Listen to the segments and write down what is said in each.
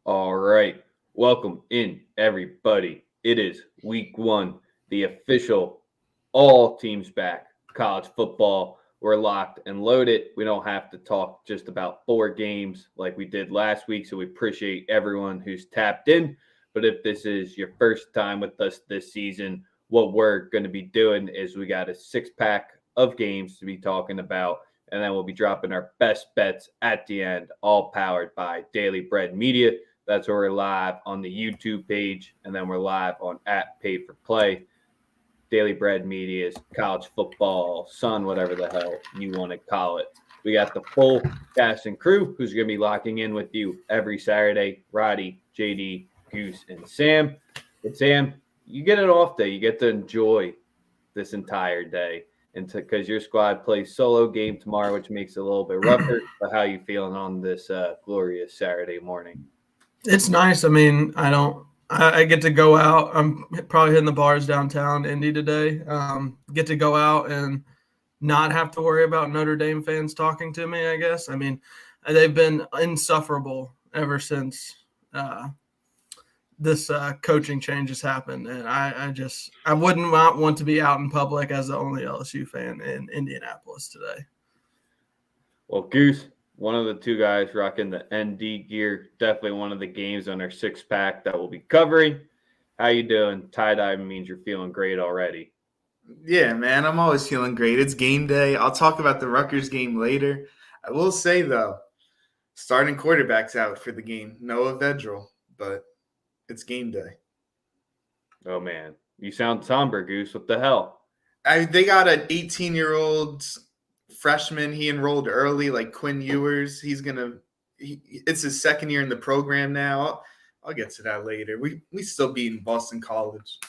All right. Welcome in, everybody. It is week one, the official all teams back college football. We're locked and loaded. We don't have to talk just about four games like we did last week. So we appreciate everyone who's tapped in. But if this is your first time with us this season, what we're going to be doing is we got a six pack of games to be talking about. And then we'll be dropping our best bets at the end, all powered by Daily Bread Media. That's where we're live on the YouTube page, and then we're live on @Paid for Play. Daily Bread Media's college football, sun, whatever the hell you want to call it. We got the full cast and crew who's going to be locking in with you every Saturday. Roddy, JD, Goose, and Sam. But Sam, you get an off day. You get to enjoy this entire day. And because your squad plays solo game tomorrow, which makes it a little bit rougher. But how you feeling on this glorious Saturday morning? It's nice. I get to go out. I'm probably hitting the bars downtown Indy today. Get to go out and not have to worry about Notre Dame fans talking to me, I guess. I mean, they've been insufferable ever since this coaching change has happened. And I wouldn't want to be out in public as the only LSU fan in Indianapolis today. Well, Goose, one of the two guys rocking the ND gear, definitely one of the games on our six pack that we'll be covering. How you doing? Tie-dye means you're feeling great already. Yeah, man, I'm always feeling great. It's game day. I'll talk about the Rutgers game later. I will say, though, starting quarterback's out for the game. Noah Vedral, but it's game day. Oh, man. You sound somber, Goose. What the hell? They got an 18-year-old freshman. He enrolled early, like Quinn Ewers. It's his second year in the program now. I'll get to that later. We still beating Boston College.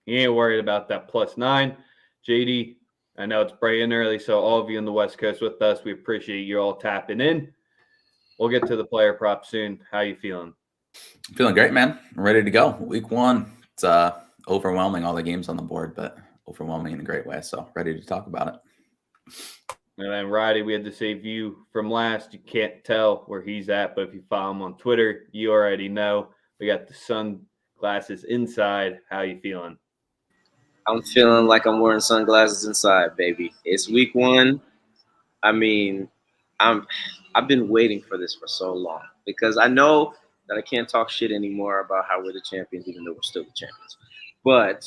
You ain't worried about that +9. JD, I know it's bright and early, so all of you on the West Coast with us, we appreciate you all tapping in. We'll get to the player prop soon. How you feeling? Feeling great, man. I'm ready to go. Week one. It's overwhelming, all the games on the board, but overwhelming in a great way. So ready to talk about it. And then Roddy, we had to save you from last. You can't tell where he's at, but if you follow him on Twitter, you already know. We got the sunglasses inside. How you feeling? I'm feeling like I'm wearing sunglasses inside, baby. It's week one. I mean, I've been waiting for this for so long because I know that I can't talk shit anymore about how we're the champions, even though we're still the champions. But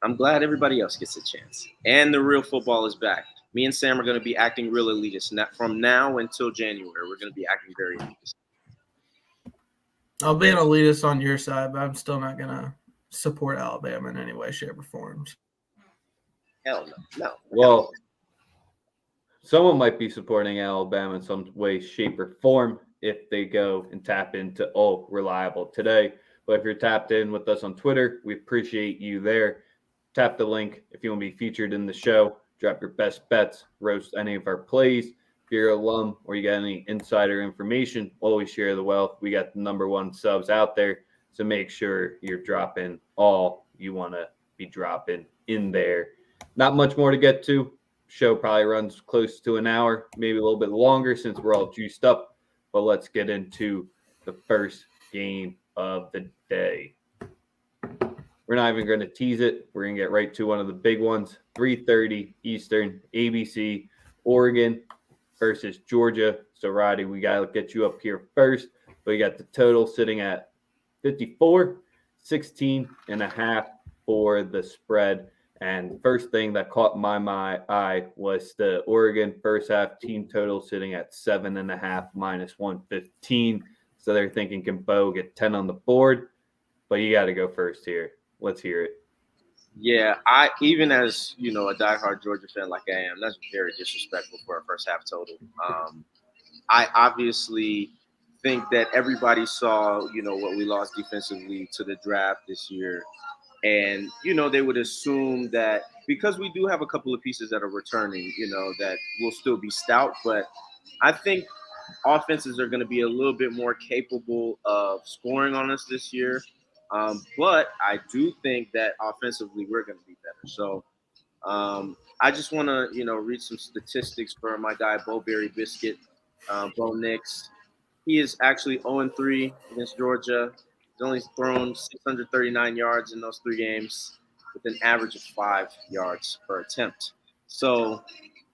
I'm glad everybody else gets a chance. And the real football is back. Me and Sam are going to be acting real elitist. From now until January, we're going to be acting very elitist. I'll be an elitist on your side, but I'm still not going to support Alabama in any way, shape, or form. Hell no. Well, someone might be supporting Alabama in some way, shape, or form if they go and tap into reliable today. But if you're tapped in with us on Twitter, we appreciate you there. Tap the link if you want to be featured in the show. Drop your best bets, roast any of our plays. If you're an alum or you got any insider information, always share the wealth. We got the #1 subs out there. So make sure you're dropping all you want to be dropping in there. Not much more to get to. Show probably runs close to an hour, maybe a little bit longer since we're all juiced up. But let's get into the first game of the day. We're not even going to tease it. We're going to get right to one of the big ones. 3:30 Eastern, ABC, Oregon versus Georgia. So, Roddy, we got to get you up here first. We got the total sitting at 54, 16.5 for the spread. And first thing that caught my eye was the Oregon first half team total sitting at 7.5 -115. So they're thinking, can Bo get 10 on the board? But you got to go first here. Let's hear it. Yeah, even as, a diehard Georgia fan like I am, that's very disrespectful for a first half total. I obviously think that everybody saw, what we lost defensively to the draft this year. And, they would assume that because we do have a couple of pieces that are returning, that will still be stout. But I think offenses are going to be a little bit more capable of scoring on us this year. But I do think that offensively we're going to be better. So I just want to, read some statistics for my guy, Bo Berry Biscuit, Bo Nix. He is actually 0-3 against Georgia. He's only thrown 639 yards in those 3 games with an average of 5 yards per attempt. So,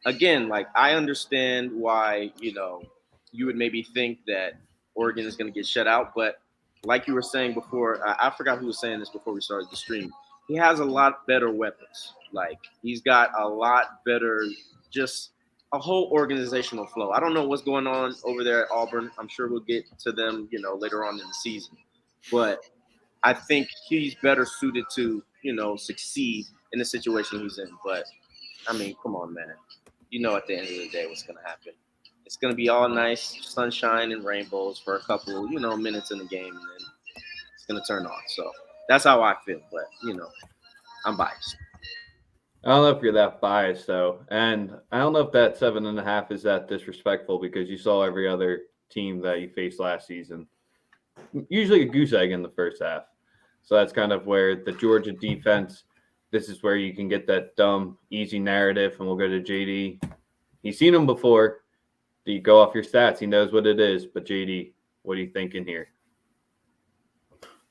again, like I understand why, you would maybe think that Oregon is going to get shut out. But like you were saying before, I forgot who was saying this before we started the stream. He has a lot better weapons. Like he's got a lot better, just a whole organizational flow. I don't know what's going on over there at Auburn. I'm sure we'll get to them, later on in the season. But I think he's better suited to, succeed in the situation he's in. But I mean, come on, man. At the end of the day, what's going to happen. It's going to be all nice, sunshine and rainbows for a couple, minutes in the game, and then it's going to turn on. So that's how I feel. But, I'm biased. I don't know if you're that biased, though. And I don't know if that 7.5 is that disrespectful because you saw every other team that you faced last season. Usually a goose egg in the first half. So that's kind of where the Georgia defense, this is where you can get that dumb, easy narrative. And we'll go to JD. He's seen them before. Do you go off your stats? He knows what it is. But JD, what are you thinking here?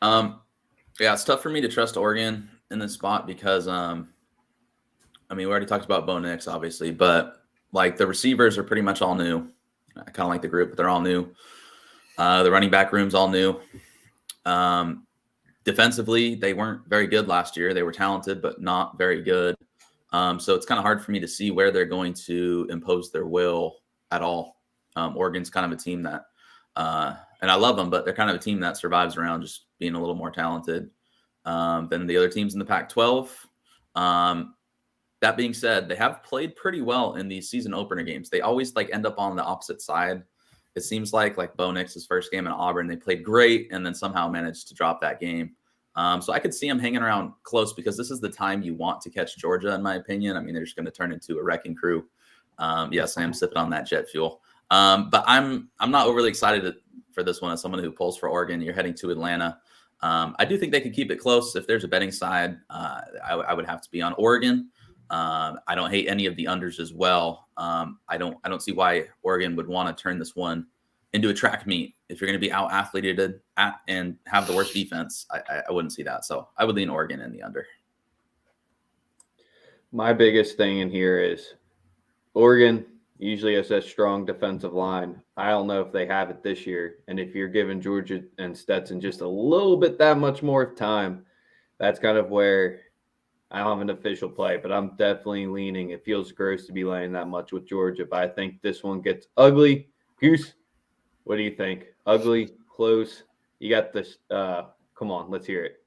Yeah, it's tough for me to trust Oregon in this spot because, we already talked about Bo Nix, obviously, but like the receivers are pretty much all new. I kind of like the group, but they're all new. The running back room's all new. Defensively, they weren't very good last year. They were talented, but not very good. So it's kind of hard for me to see where they're going to impose their will at all. Oregon's kind of a team that, and I love them, but they're kind of a team that survives around just being a little more talented than the other teams in the Pac-12. That being said, they have played pretty well in these season opener games. They always end up on the opposite side. It seems like Bo Nix's first game in Auburn, they played great and then somehow managed to drop that game. So I could see them hanging around close because this is the time you want to catch Georgia, in my opinion. They're just going to turn into a wrecking crew. Yes, I am sipping on that jet fuel. But I'm not overly excited for this one as someone who pulls for Oregon. You're heading to Atlanta. I do think they can keep it close. If there's a betting side, I would have to be on Oregon. I don't hate any of the unders as well. I don't see why Oregon would want to turn this one into a track meet. If you're going to be out athleted and have the worst defense, I wouldn't see that. So I would lean Oregon in the under. My biggest thing in here is Oregon usually has that strong defensive line. I don't know if they have it this year. And if you're giving Georgia and Stetson just a little bit that much more time, that's kind of where I don't have an official play, but I'm definitely leaning. It feels gross to be laying that much with Georgia, but I think this one gets ugly. Goose, what do you think? Ugly, close? You got this. Come on, let's hear it.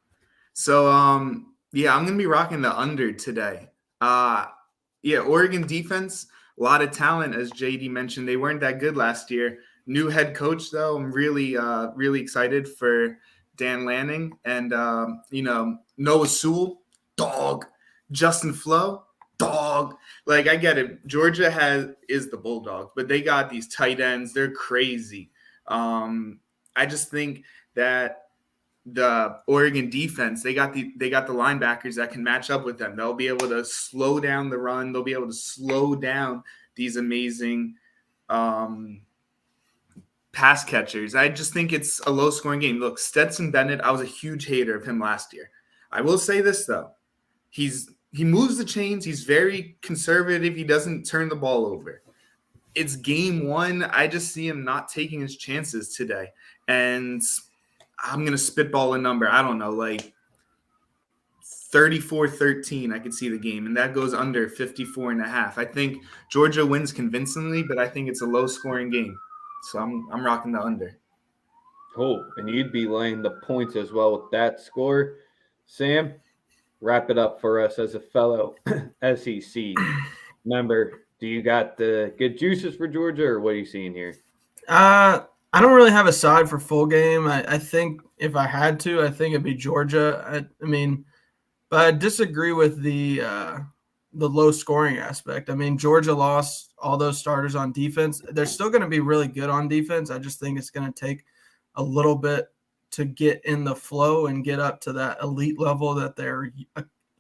So, I'm going to be rocking the under today. Oregon defense, a lot of talent, as JD mentioned. They weren't that good last year. New head coach, though. I'm really, really excited for Dan Lanning. And, Noah Sewell, dog. Justin Flo, dog. I get it. Georgia is the Bulldog, but they got these tight ends. They're crazy. I just think that the Oregon defense, they got the linebackers that can match up with them. They'll be able to slow down the run. They'll be able to slow down these amazing pass catchers. I just think it's a low-scoring game. Look, Stetson Bennett, I was a huge hater of him last year. I will say this, though. He moves the chains. He's very conservative. He doesn't turn the ball over. It's game one. I just see him not taking his chances today. And I'm going to spitball a number. I don't know, 34-13. I could see the game. And that goes under 54.5. I think Georgia wins convincingly, but I think it's a low-scoring game. So I'm rocking the under. Oh, and you'd be laying the points as well with that score. Sam, wrap it up for us as a fellow SEC member. Do you got the good juices for Georgia, or what are you seeing here? I don't really have a side for full game. I think if I had to, I think it'd be Georgia. But I disagree with the low scoring aspect. Georgia lost all those starters on defense. They're still going to be really good on defense. I just think it's going to take a little bit to get in the flow and get up to that elite level that they're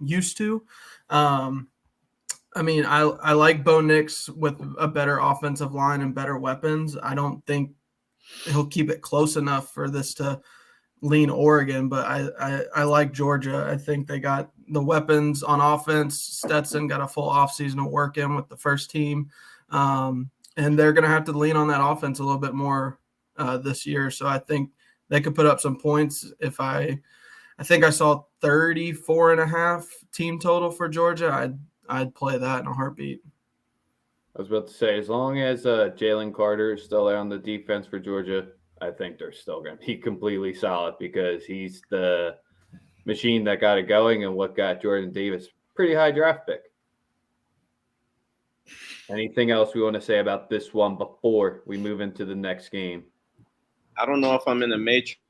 used to. I like Bo Nix with a better offensive line and better weapons. I don't think he'll keep it close enough for this to lean Oregon. But I like Georgia. I think they got the weapons on offense. Stetson got a full offseason to work in with the first team. And they're going to have to lean on that offense a little bit more this year. So I think they could put up some points. I think I saw 34.5 team total for Georgia. I'd play that in a heartbeat. I was about to say, as long as Jalen Carter is still there on the defense for Georgia, I think they're still going to be completely solid because he's the machine that got it going and what got Jordan Davis pretty high draft pick. Anything else we want to say about this one before we move into the next game? I don't know if I'm in the matrix.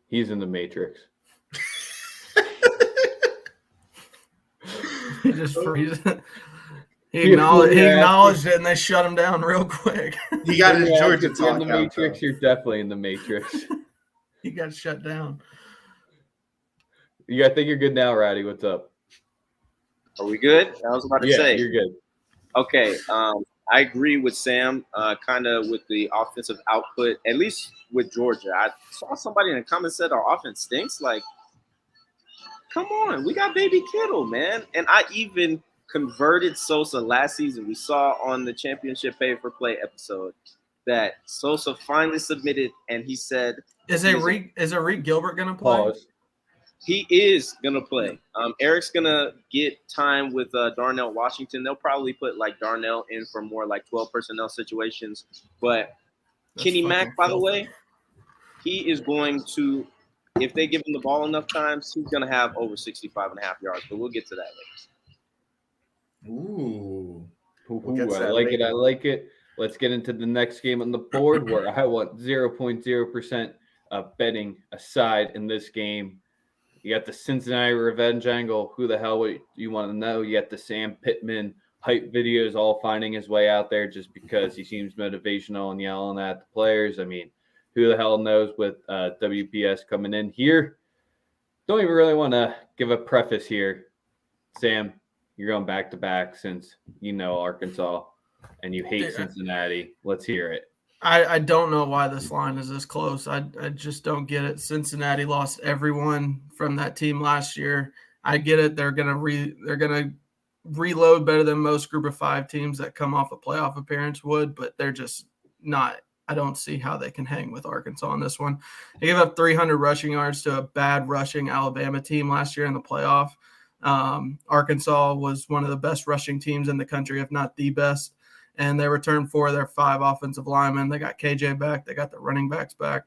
He's in the Matrix. He just freezes. He acknowledged it, and they shut him down real quick. He got his Georgia If you're in talk the out, Matrix, though. you're definitely in the Matrix. He got shut down. I think you're good now, Ratty. What's up? Are we good? I was about to say. You're good. Okay. I agree with Sam, kind of with the offensive output, at least with Georgia. I saw somebody in the comments said our offense stinks. Like, come on, we got baby Kittle, man. And I even converted Sosa last season. We saw on the championship pay for play episode that Sosa finally submitted, and he said, Is Reed Gilbert going to play? Pause. he is going to play. Eric's going to get time with Darnell Washington. They'll probably put like Darnell in for more like 12 personnel situations. But That's Kenny fucking Mack, by the filthy. way, he is going to, if they give him the ball enough times, he's going to have over 65.5 yards. But we'll get to that later. Ooh. Ooh, get to I that like it. later. I like it. Let's get into the next game on the board where I want 0.0% betting aside in this game. You got the Cincinnati revenge angle. Who the hell would you want to know? You got the Sam Pittman hype videos all finding his way out there just because he seems motivational and yelling at the players. I mean, who the hell knows with WPS coming in here? Don't even really want to give a preface here. Sam, you're going back to back since you know Arkansas and you hate Cincinnati. Let's hear it. I don't know why this line is this close. I just don't get it. Cincinnati lost everyone from that team last year. I get it. They're gonna reload better than most Group of 5 teams that come off a playoff appearance would, but they're just not. I don't see how they can hang with Arkansas on this one. They gave up 300 rushing yards to a bad rushing Alabama team last year in the playoff. Arkansas was one of the best rushing teams in the country, if not the best. And they returned 4 of their 5 offensive linemen. They got KJ back. They got the running backs back.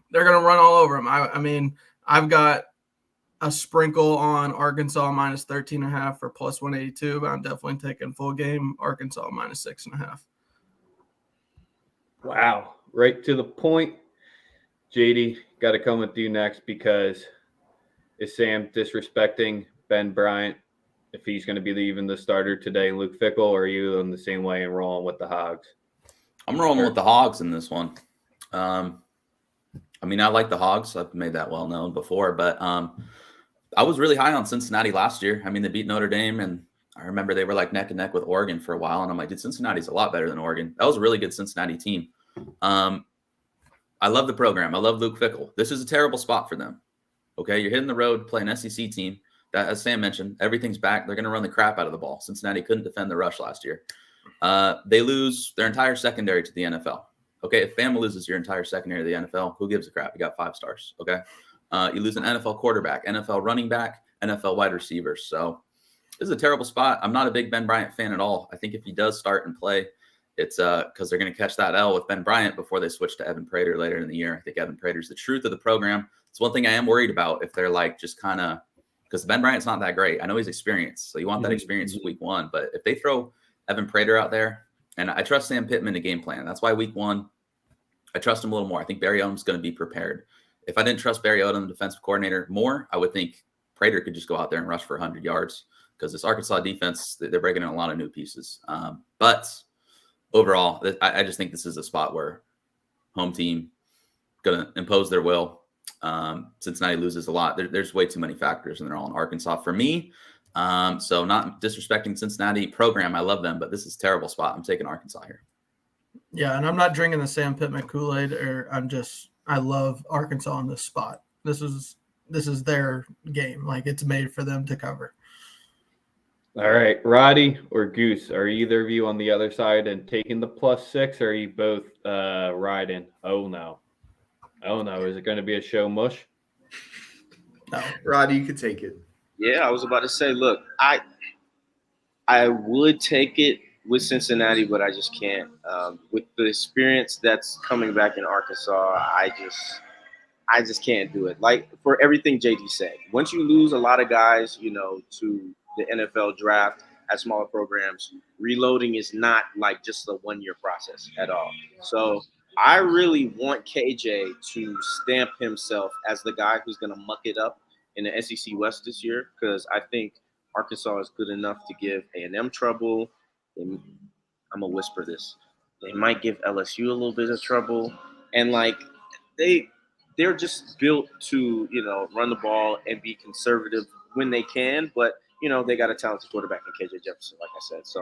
They're going to run all over them. I mean, I've got a sprinkle on Arkansas minus 13.5 for plus 182, but I'm definitely taking full game Arkansas minus 6.5. Wow. Right to the point. JD, got to come with you next because is Sam disrespecting Ben Bryant if he's going to be even the starter today, Luke Fickell, or are you in the same way and rolling with the Hogs? I'm rolling with the Hogs in this one. I mean, I like the Hogs. I've made that well known before, but I was really high on Cincinnati last year. I mean, they beat Notre Dame, and I remember they were like neck and neck with Oregon for a while, and I'm like, dude, Cincinnati's a lot better than Oregon. That was a really good Cincinnati team. I love the program. I love Luke Fickell. This is a terrible spot for them. Okay, you're hitting the road, play an SEC team. That, as Sam mentioned, everything's back. They're going to run the crap out of the ball. Cincinnati couldn't defend the rush last year. They lose their entire secondary to the NFL. Okay, if Bama loses your entire secondary to the NFL, who gives a crap? You got 5 stars. Okay, you lose an NFL quarterback, NFL running back, NFL wide receivers. So this is a terrible spot. I'm not a big Ben Bryant fan at all. I think if he does start and play, it's because they're going to catch that L with Ben Bryant before they switch to Evan Prater later in the year. I think Evan Prater's the truth of the program. It's one thing I am worried about if they're like just kind of – because Ben Bryant's not that great. I know he's experienced, so you want that experience in week 1. But if they throw Evan Prater out there, and I trust Sam Pittman to game plan. That's why week 1, I trust him a little more. I think Barry Odom's going to be prepared. If I didn't trust Barry Odom, the defensive coordinator, more, I would think Prater could just go out there and rush for 100 yards because this Arkansas defense, they're breaking in a lot of new pieces. But overall, I just think this is a spot where home team going to impose their will. Cincinnati loses a lot. There's way too many factors, and they're all in Arkansas for me. So not disrespecting Cincinnati program. I love them, but this is a terrible spot. I'm taking Arkansas here. Yeah, and I'm not drinking the Sam Pittman Kool-Aid, or I love Arkansas in this spot. This is their game. Like, it's made for them to cover. All right, Roddy or Goose, are either of you on the other side and taking the +6, or are you both riding? Oh no, is it going to be a show mush? No. Roddy, you could take it. Yeah, I was about to say, look, I would take it with Cincinnati, but I just can't. With the experience that's coming back in Arkansas, I just can't do it. Like, for everything JD said, once you lose a lot of guys, to the NFL draft at smaller programs, reloading is not like just a 1-year process at all. So I really want KJ to stamp himself as the guy who's going to muck it up in the SEC West this year, because I think Arkansas is good enough to give A&M trouble. I'm going to whisper this. They might give LSU a little bit of trouble. And, like, they're just built to, run the ball and be conservative when they can. But, they got a talented quarterback in KJ Jefferson, like I said. So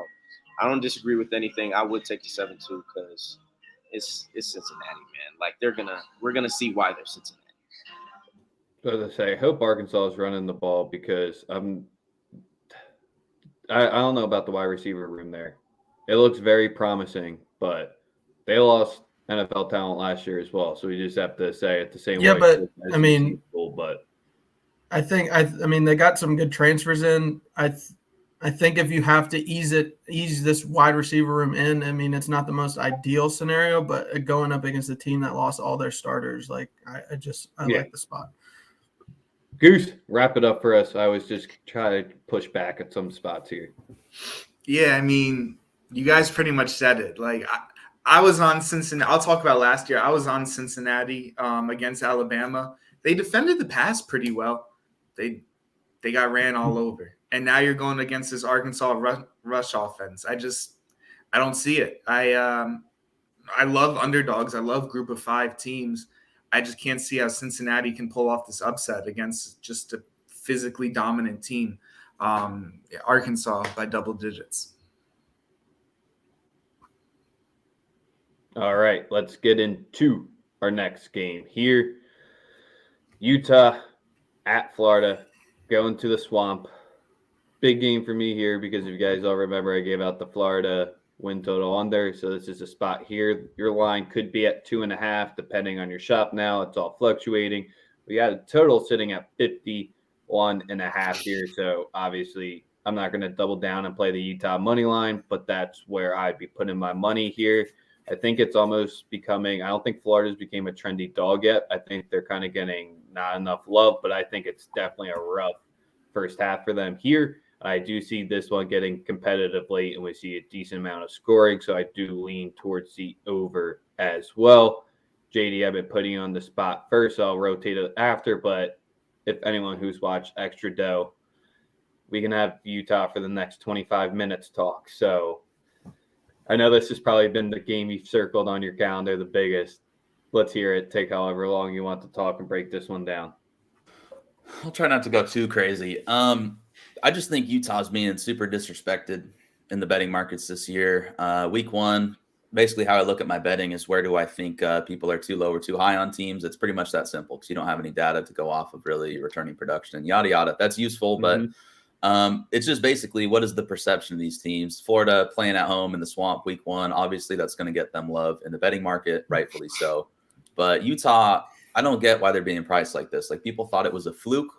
I don't disagree with anything. I would take the 7-2 because it's Cincinnati, man. Like, we're gonna see why they're Cincinnati. As I say, I hope Arkansas is running the ball, because I don't know about the wide receiver room there. It looks very promising, but they lost NFL talent last year as well. So we just have to say it the same way. Yeah, but as I mean, but I think they got some good transfers in. I think if you have to ease this wide receiver room in, I mean, it's not the most ideal scenario, but going up against a team that lost all their starters, like I like the spot. Goose, wrap it up for us. I was just trying to push back at some spots here. Yeah, I mean, you guys pretty much said it. Like, I was on Cincinnati. I'll talk about last year. I was on Cincinnati against Alabama. They defended the pass pretty well. They got ran all over. And now you're going against this Arkansas rush offense. I don't see it. I love underdogs. I love group of 5 teams. I just can't see how Cincinnati can pull off this upset against just a physically dominant team. Arkansas by double digits. All right, let's get into our next game here. Utah at Florida, going to the Swamp. Big game for me here, because if you guys all remember, I gave out the Florida win total under. So this is a spot here. Your line could be at 2.5, depending on your shop now. It's all fluctuating. We got a total sitting at 51.5 here. So obviously, I'm not going to double down and play the Utah money line, but that's where I'd be putting my money here. I think it's almost becoming – I don't think Florida's became a trendy dog yet. I think they're kind of getting not enough love, but I think it's definitely a rough first half for them here. I do see this one getting competitive late, and we see a decent amount of scoring, so I do lean towards the over as well. JD, I've been putting you on the spot first, so I'll rotate it after, but if anyone who's watched Extra Dough, we can have Utah for the next 25 minutes talk. So I know this has probably been the game you've circled on your calendar, the biggest. Let's hear it. Take however long you want to talk and break this one down. I'll try not to go too crazy. I just think Utah's being super disrespected in the betting markets this year. Week 1, basically how I look at my betting is where do I think people are too low or too high on teams. It's pretty much that simple, because you don't have any data to go off of really returning production and yada, yada. That's useful, but it's just basically what is the perception of these teams. Florida playing at home in the Swamp Week 1, obviously that's going to get them love in the betting market, rightfully so. But Utah, I don't get why they're being priced like this. Like, people thought it was a fluke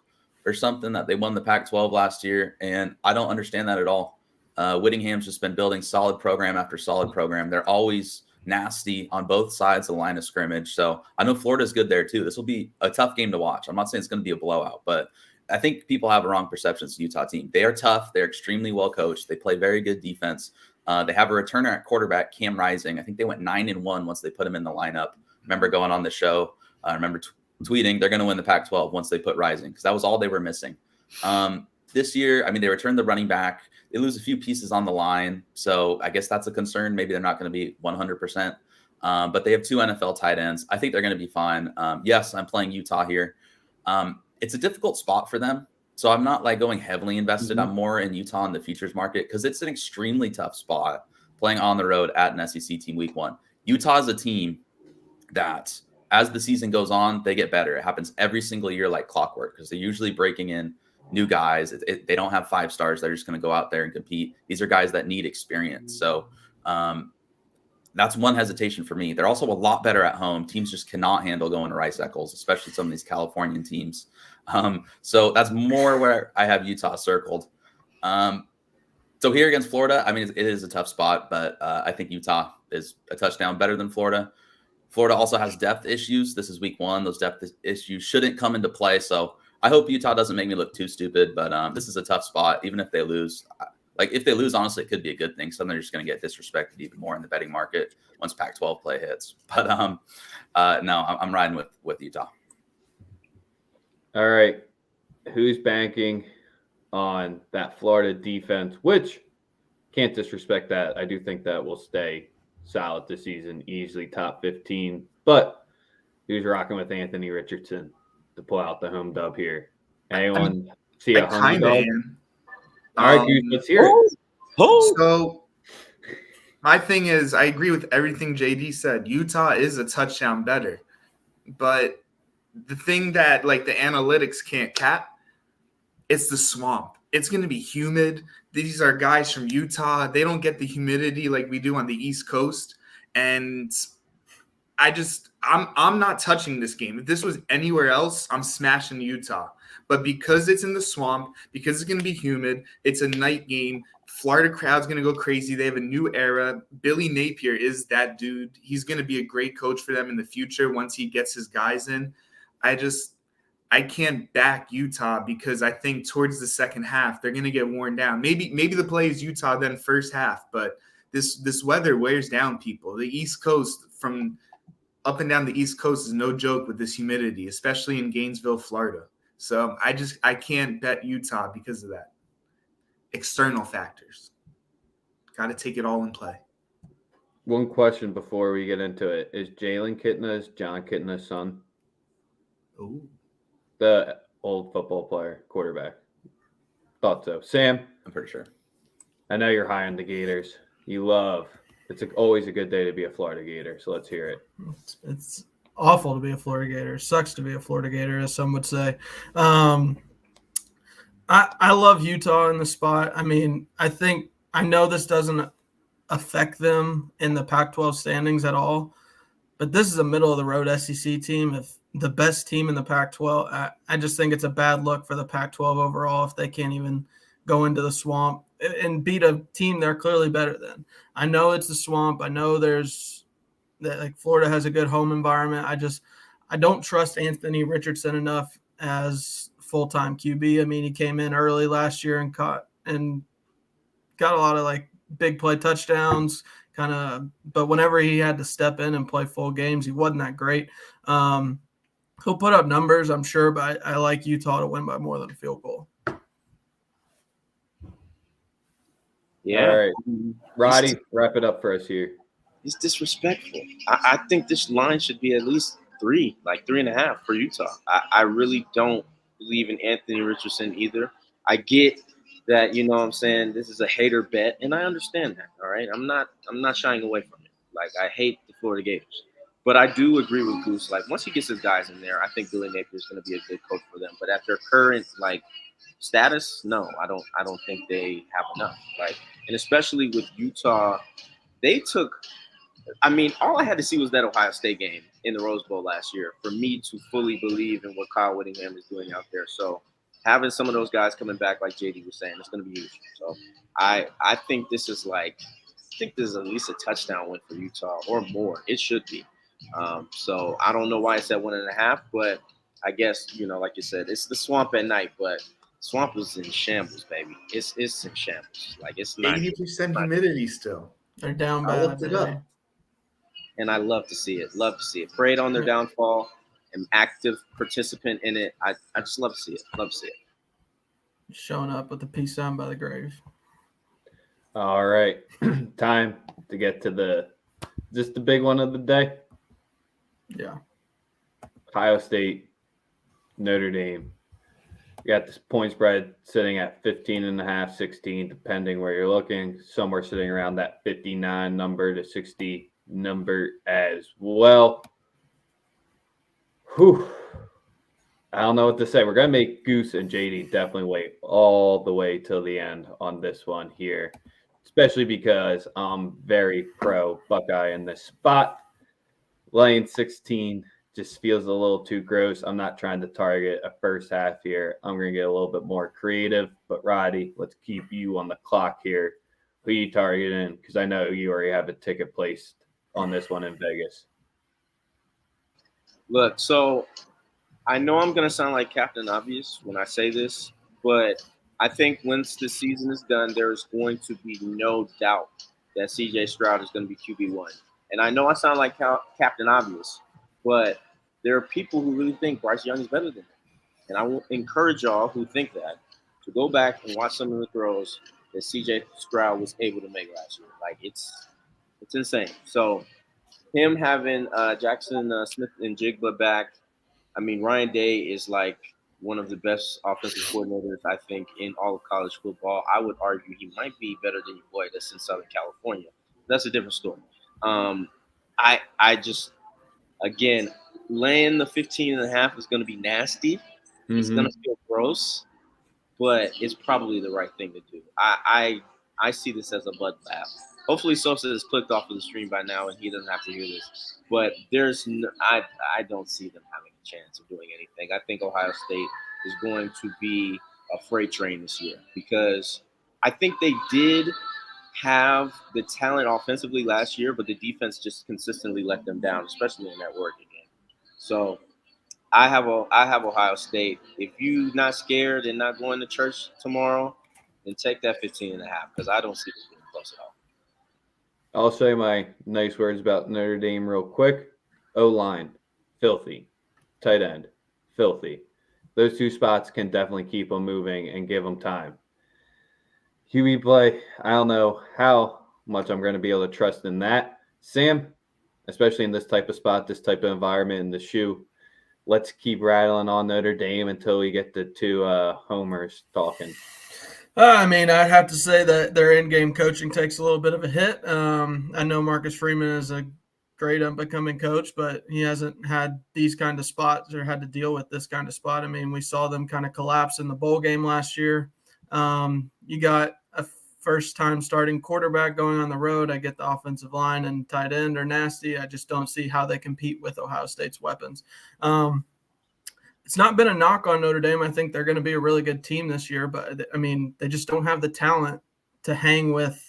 or something that they won the Pac-12 last year, and I don't understand that at all. Whittingham's just been building solid program after solid program. They're always nasty on both sides of the line of scrimmage. So I know Florida's good there too. This will be a tough game to watch. I'm not saying it's going to be a blowout, but I think people have a wrong perception of the Utah team. They are tough. They're extremely well coached. They play very good defense. They have a returner at quarterback, Cam Rising. I think they went 9-1 once they put him in the lineup. Remember going on the show, remember tweeting they're going to win the Pac-12 once they put Rising, because that was all they were missing. This year, I mean, they returned the running back. They lose a few pieces on the line, so I guess that's a concern. Maybe they're not going to be 100%, but they have 2 NFL tight ends. I think they're going to be fine. Yes, I'm playing Utah here. It's a difficult spot for them, so I'm not like going heavily invested. I'm more in Utah in the futures market, because it's an extremely tough spot playing on the road at an SEC team Week 1. Utah is a team that, as the season goes on, they get better. It happens every single year like clockwork because they're usually breaking in new guys. They don't have 5 stars. They're just going to go out there and compete. These are guys that need experience. So that's one hesitation for me. They're also a lot better at home. Teams just cannot handle going to Rice Eccles, especially some of these Californian teams. So that's more where I have Utah circled. So here against Florida, I mean, it is a tough spot, but I think Utah is a touchdown better than Florida. Florida also has depth issues. This is week 1. Those depth issues shouldn't come into play. So I hope Utah doesn't make me look too stupid, but this is a tough spot. Even if they lose, if they lose, honestly, it could be a good thing. Some they're just going to get disrespected even more in the betting market once Pac-12 play hits. But no, I'm riding with Utah. All right. Who's banking on that Florida defense, which can't disrespect that. I do think that will stay solid this season, easily top 15. But who's rocking with Anthony Richardson to pull out the home dub here? Anyone see a home dub? All right, Goose, let's hear it. So my thing is, I agree with everything JD said. Utah is a touchdown better. But the thing that, like, the analytics can't cap, it's the swamp. It's going to be humid. These are guys from Utah. They don't get the humidity like we do on the East Coast. And I'm not touching this game. If this was anywhere else, I'm smashing Utah. But because it's in the swamp, because it's going to be humid, it's a night game. Florida crowd's going to go crazy. They have a new era. Billy Napier is that dude. He's going to be a great coach for them in the future once he gets his guys in. I can't back Utah because I think towards the second half they're going to get worn down. Maybe the play is Utah then first half, but this weather wears down people. The East Coast, from up and down the East Coast, is no joke with this humidity, especially in Gainesville, Florida. So I can't bet Utah because of that. External factors. Got to take it all in play. One question before we get into it. Is Jalen Kitna's John Kitna's son? Ooh. The old football player, quarterback. Thought so. Sam? I'm pretty sure. I know you're high on the Gators. It's always a good day to be a Florida Gator, so let's hear it. It's awful to be a Florida Gator. Sucks to be a Florida Gator, as some would say. I love Utah in the spot. I mean, I know this doesn't affect them in the Pac-12 standings at all, but this is a middle-of-the-road SEC team. If the best team in the Pac-12, I just think it's a bad look for the Pac-12 overall if they can't even go into the swamp and beat a team they're clearly better than. I know it's the swamp. I know Florida has a good home environment. I don't trust Anthony Richardson enough as full-time QB. I mean, he came in early last year and got a lot of big play touchdowns, but whenever he had to step in and play full games, he wasn't that great. He'll put up numbers, I'm sure, but I like Utah to win by more than a field goal. Yeah. All right. Roddy, wrap it up for us here. It's disrespectful. I think this line should be at least 3, 3.5 for Utah. I really don't believe in Anthony Richardson either. I get that, you know what I'm saying, this is a hater bet, and I understand that, all right? I'm not shying away from it. I hate the Florida Gators. But I do agree with Goose. Once he gets his guys in there, I think Billy Napier is going to be a good coach for them. But at their current, status, no, I don't think they have enough. And especially with Utah, they took – I mean, all I had to see was that Ohio State game in the Rose Bowl last year for me to fully believe in what Kyle Whittingham is doing out there. So having some of those guys coming back, like JD was saying, it's going to be useful. So I think this is at least a touchdown win for Utah or more. It should be. So I don't know why it's at 1.5, but I guess, like you said, it's the swamp at night, but swamp is in shambles, baby. It's in shambles. It's not 80% humidity still. They're down I bad. looked it up. And I love to see it. Love to see it. Prayed on their downfall. An active participant in it. I just love to see it. Love to see it. Showing up with the peace sign by the grave. All right. Time to get to the big one of the day. Yeah. Ohio State, Notre Dame. You got this point spread sitting at 15.5, 16, depending where you're looking. Somewhere sitting around that 59 number to 60 number as well. Whew. I don't know what to say. We're going to make Goose and JD definitely wait all the way till the end on this one here, especially because I'm very pro Buckeye in this spot. Lane 16 just feels a little too gross. I'm not trying to target a first half here. I'm going to get a little bit more creative. But, Roddy, let's keep you on the clock here. Who you targeting? Because I know you already have a ticket placed on this one in Vegas. Look, so I know I'm going to sound like Captain Obvious when I say this, but I think once the season is done, there is going to be no doubt that CJ Stroud is going to be QB1. And I know I sound like Captain Obvious, but there are people who really think Bryce Young is better than him. And I will encourage y'all who think that to go back and watch some of the throws that CJ Stroud was able to make last year. Like, it's insane. So him having Jackson Smith and Jigba back, I mean, Ryan Day is like one of the best offensive coordinators, I think, in all of college football. I would argue he might be better than your boy that's in Southern California. That's a different story. I just, again, laying the 15.5 is going to be nasty. It's going to feel gross, but it's probably the right thing to do. I see this as a bloodbath. Hopefully Sosa has clicked off of the stream by now and he doesn't have to hear this. But I don't see them having a chance of doing anything. I think Ohio State is going to be a freight train this year because I think they did have the talent offensively last year, but the defense just consistently let them down, especially in that Oregon game. So I have Ohio State. If you're not scared and not going to church tomorrow, then take that 15.5 because I don't see this being close at all. I'll say my nice words about Notre Dame real quick. O-line, filthy. Tight end, filthy. Those two spots can definitely keep them moving and give them time. QB play, I don't know how much I'm going to be able to trust in that. Sam, especially in this type of spot, this type of environment in the shoe, let's keep rattling on Notre Dame until we get the two homers talking. I mean, I'd have to say that their in-game coaching takes a little bit of a hit. I know Marcus Freeman is a great up-and-coming coach, but he hasn't had these kind of spots or had to deal with this kind of spot. I mean, we saw them kind of collapse in the bowl game last year. You got a first-time starting quarterback going on the road. I get the offensive line and tight end are nasty. I just don't see how they compete with Ohio State's weapons. It's not been a knock on Notre Dame. I think they're going to be a really good team this year, but I mean, they just don't have the talent to hang with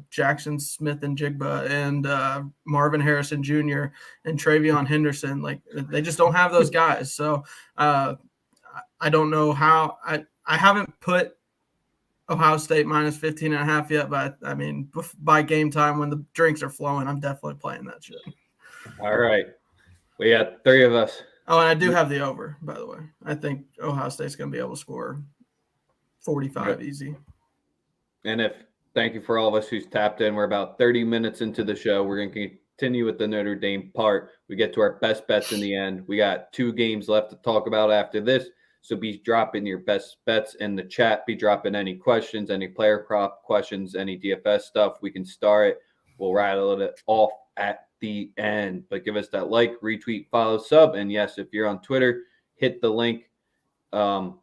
Jackson Smith and Jigba and Marvin Harrison Jr. and Travion Henderson. Like, they just don't have those guys. So I don't know how I haven't put Ohio State minus 15.5 yet, but I mean, by game time when the drinks are flowing, I'm definitely playing that shit. All right. We got three of us. Oh, and I do have the over, by the way. I think Ohio State's going to be able to score 45 easy. And thank you for all of us who's tapped in. We're about 30 minutes into the show. We're going to continue with the Notre Dame part. We get to our best bets in the end. We got 2 games left to talk about after this. So be dropping your best bets in the chat. Be dropping any questions, any player prop questions, any DFS stuff. We can start it. We'll rattle it off at the end. But give us that like, retweet, follow, sub. And yes, if you're on Twitter, hit the link to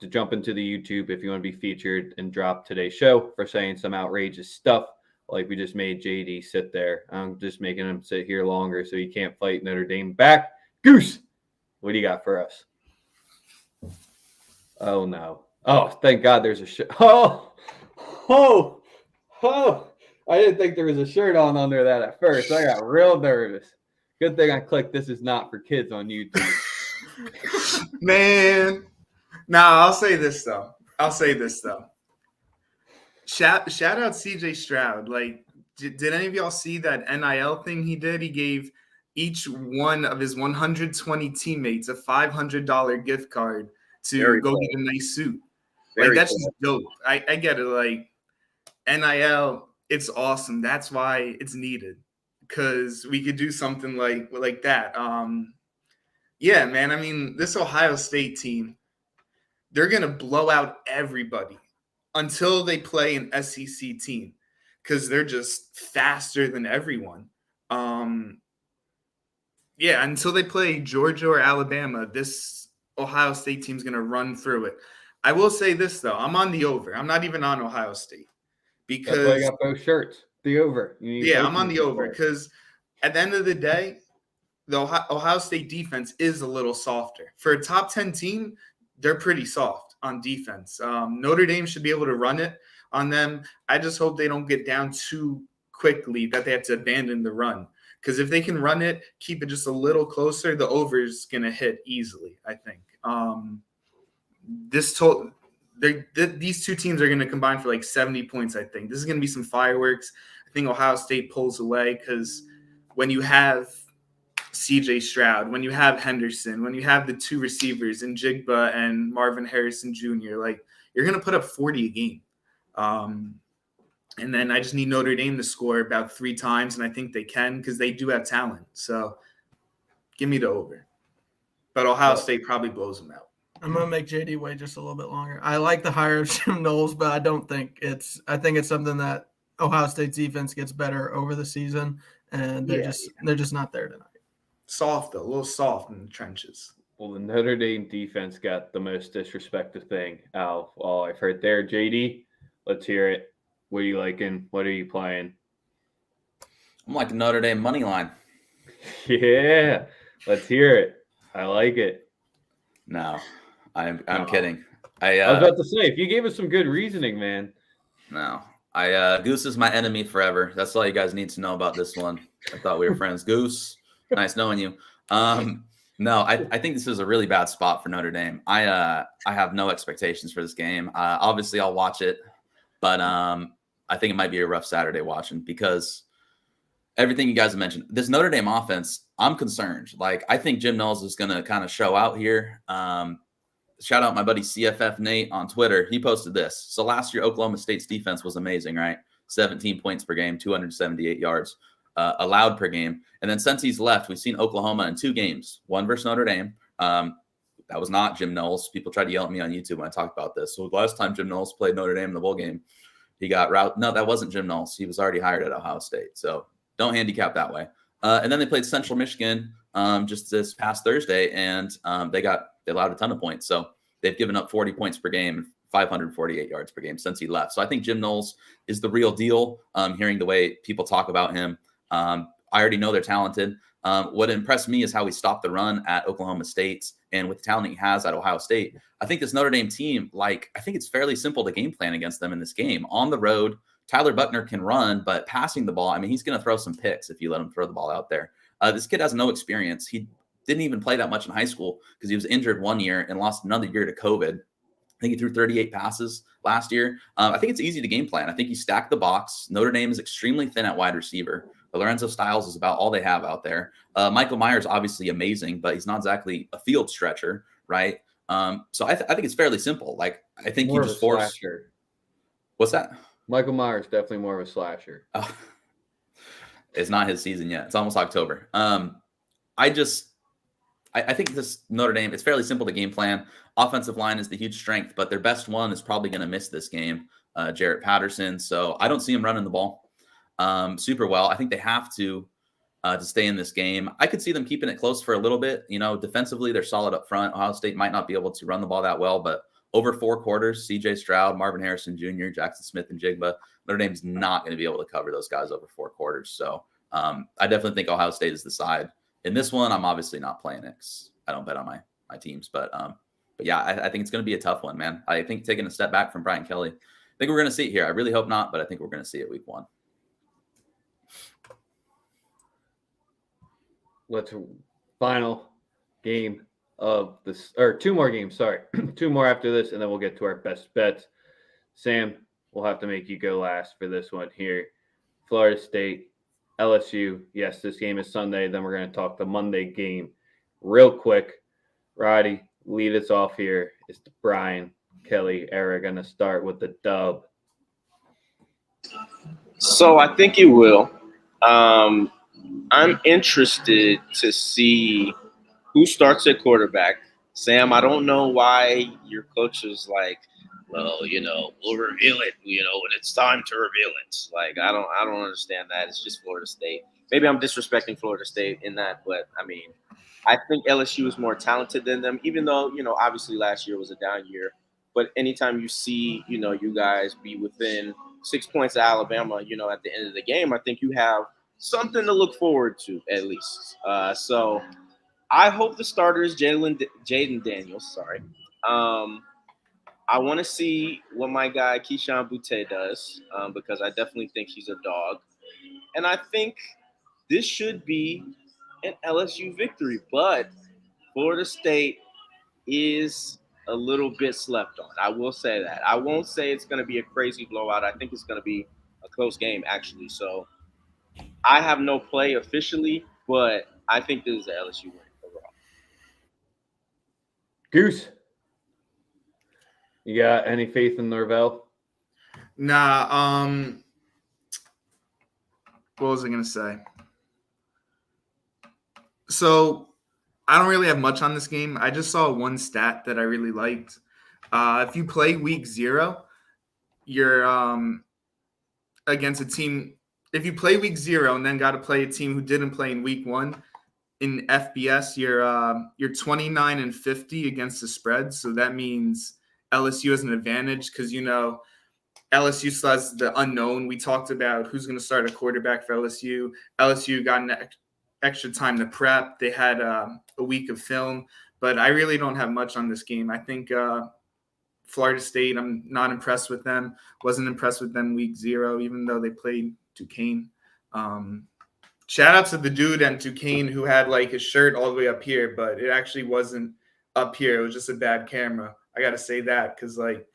jump into the YouTube if you want to be featured and drop today's show for saying some outrageous stuff like we just made JD sit there. I'm just making him sit here longer so he can't fight Notre Dame back. Goose, what do you got for us? Oh, no. Oh, thank God there's a shirt. Oh. I didn't think there was a shirt on under that at first. I got real nervous. Good thing I clicked this is not for kids on YouTube. Man. Nah, I'll say this, though. Shout out CJ Stroud. Like, did any of y'all see that NIL thing he did? He gave each one of his 120 teammates a $500 gift card to go get a nice suit. Like, that's just dope. I get it. Like, NIL, it's awesome. That's why it's needed, because we could do something like that. Yeah, man. I mean, this Ohio State team, they're going to blow out everybody until they play an SEC team. because they're just faster than everyone. Yeah, until they play Georgia or Alabama, this Ohio State team's going to run through it. I will say this, though. I'm on the over. I'm not even on Ohio State. That's why I Because, got both shirts. The over. yeah, I'm on the over. Because at the end of the day, the Ohio State defense is a little softer. For a top 10 team, they're pretty soft on defense. Notre Dame should be able to run it on them. I just hope they don't get down too quickly that they have to abandon the run. Because if they can run it, keep it just a little closer, the over is going to hit easily, I think. These two teams are going to combine for like 70 points, I think. This is going to be some fireworks. I think Ohio State pulls away because when you have CJ Stroud, when you have Henderson, when you have the two receivers in Jigba and Marvin Harrison Jr., like you're going to put up 40 a game. And then I just need Notre Dame to score about 3 times, and I think they can because they do have talent. So give me the over. But Ohio State probably blows them out. I'm going to make JD wait just a little bit longer. I like the hire of Jim Knowles, but I think it's something that Ohio State's defense gets better over the season, and they're just not there tonight. Soft, though, a little soft in the trenches. Well, the Notre Dame defense got the most disrespected thing out of all I've heard there. JD, let's hear it. What are you liking? What are you playing? I'm like Notre Dame money line. Yeah, let's hear it. I like it. No, I'm kidding. I was about to say, if you gave us some good reasoning, man. No, Goose is my enemy forever. That's all you guys need to know about this one. I thought we were friends. Goose, nice knowing you. No, I think this is a really bad spot for Notre Dame. I have no expectations for this game. Obviously, I'll watch it, but I think it might be a rough Saturday watching because everything you guys have mentioned. This Notre Dame offense, I'm concerned. Like, I think Jim Knowles is going to kind of show out here. Shout out my buddy CFF Nate on Twitter. He posted this. So last year, Oklahoma State's defense was amazing, right? 17 points per game, 278 yards allowed per game. And then since he's left, we've seen Oklahoma in 2 games, one versus Notre Dame. That was not Jim Knowles. People tried to yell at me on YouTube when I talked about this. So the last time Jim Knowles played Notre Dame in the bowl game, he got routed. No, that wasn't Jim Knowles. He was already hired at Ohio State. So don't handicap that way. And then they played Central Michigan just this past Thursday, and they allowed a ton of points. So they've given up 40 points per game, 548 yards per game since he left. So I think Jim Knowles is the real deal. Hearing the way people talk about him, I already know they're talented. What impressed me is how he stopped the run at Oklahoma State, and with the talent he has at Ohio State, I think this Notre Dame team, I think it's fairly simple to game plan against them in this game. On the road, Tyler Buckner can run, but passing the ball, I mean, he's going to throw some picks if you let him throw the ball out there. This kid has no experience. He didn't even play that much in high school because he was injured one year and lost another year to COVID. I think he threw 38 passes last year. I think it's easy to game plan. I think you stack the box. Notre Dame is extremely thin at wide receiver. Lorenzo Styles is about all they have out there. Michael Myers, obviously amazing, but he's not exactly a field stretcher, right? So I think it's fairly simple. I think More you just force. Slasher. What's that? Michael Myers, definitely more of a slasher. It's not his season yet. It's almost October. I think this Notre Dame, it's fairly simple to game plan. Offensive line is the huge strength, but their best one is probably going to miss this game, Jarrett Patterson. So I don't see him running the ball super well. I think they have to stay in this game. I could see them keeping it close for a little bit. Defensively, they're solid up front. Ohio State might not be able to run the ball that well, but over 4 quarters, CJ Stroud, Marvin Harrison Jr., Jackson Smith, and Jigba, Notre Dame's not going to be able to cover those guys over 4 quarters. So I definitely think Ohio State is the side. In this one, I'm obviously not playing it. I don't bet on my teams, but yeah, I think it's going to be a tough one, man. I think taking a step back from Brian Kelly, I think we're going to see it here. I really hope not, but I think we're going to see it week 1. Let's final game of this, or 2 more games. Sorry, 2 more after this, and then we'll get to our best bets. Sam, we'll have to make you go last for this one here. Florida State, LSU. Yes, this game is Sunday. Then we're going to talk the Monday game real quick. Roddy, lead us off here. Is the Brian Kelly era going to start with the dub? So I think it will. I'm interested to see who starts at quarterback. Sam, I don't know why your coach was like, well, we'll reveal it, when it's time to reveal it. Like I don't understand that. It's just Florida State. Maybe I'm disrespecting Florida State in that, but I mean, I think LSU is more talented than them, even though, obviously last year was a down year. But anytime you see, you guys be within 6 points of Alabama, at the end of the game, I think you have something to look forward to at least. So I hope the starter is Jaden Daniels. Sorry. I want to see what my guy Keyshawn Butte does because I definitely think he's a dog. And I think this should be an LSU victory, but Florida State is a little bit slept on. I will say that. I won't say it's going to be a crazy blowout. I think it's going to be a close game, actually. So I have no play officially, but I think this is an LSU win overall. Goose, you got any faith in Norvell? Nah. What was I gonna say? So I don't really have much on this game. I just saw one stat that I really liked. If you play week 0, you're against a team. If you play week 0 and then got to play a team who didn't play in week 1 in FBS, you're 29-50 against the spread. So that means LSU has an advantage because LSU still has the unknown. We talked about who's going to start a quarterback for LSU. LSU got an extra time to prep. They had a week of film, but I really don't have much on this game. I think Florida State, I'm not impressed with them. Wasn't impressed with them week 0, even though they played Duquesne. Shout out to the dude and Duquesne who had like his shirt all the way up here, but it actually wasn't up here. It was just a bad camera. I got to say that because like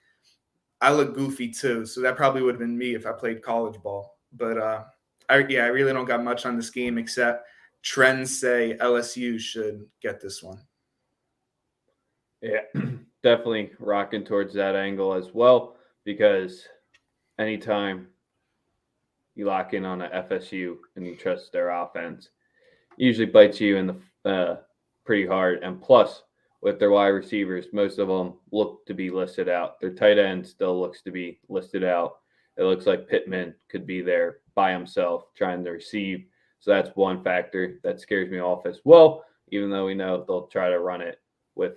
I look goofy too. So that probably would have been me if I played college ball. But I really don't got much on this game except trends say LSU should get this one. Yeah, definitely rocking towards that angle as well because anytime you lock in on a FSU and you trust their offense, it usually bites you in the pretty hard. And plus, with their wide receivers, most of them look to be listed out. Their tight end still looks to be listed out. It looks like Pittman could be there by himself trying to receive. So that's one factor that scares me off as well, even though we know they'll try to run it with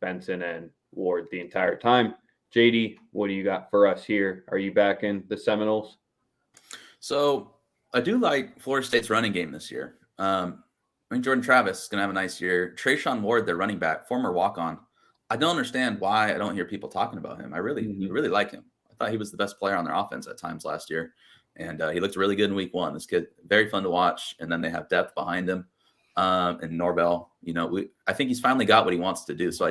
Benson and Ward the entire time. JD, what do you got for us here? Are you back in the Seminoles? So I do like Florida State's running game this year. I think Jordan Travis is going to have a nice year. Trayshawn Ward, their running back, former walk-on. I don't understand why I don't hear people talking about him. I really like him. I thought he was the best player on their offense at times last year. And he looked really good in week 1. This kid, very fun to watch. And then they have depth behind him. And Norvell, I think he's finally got what he wants to do. So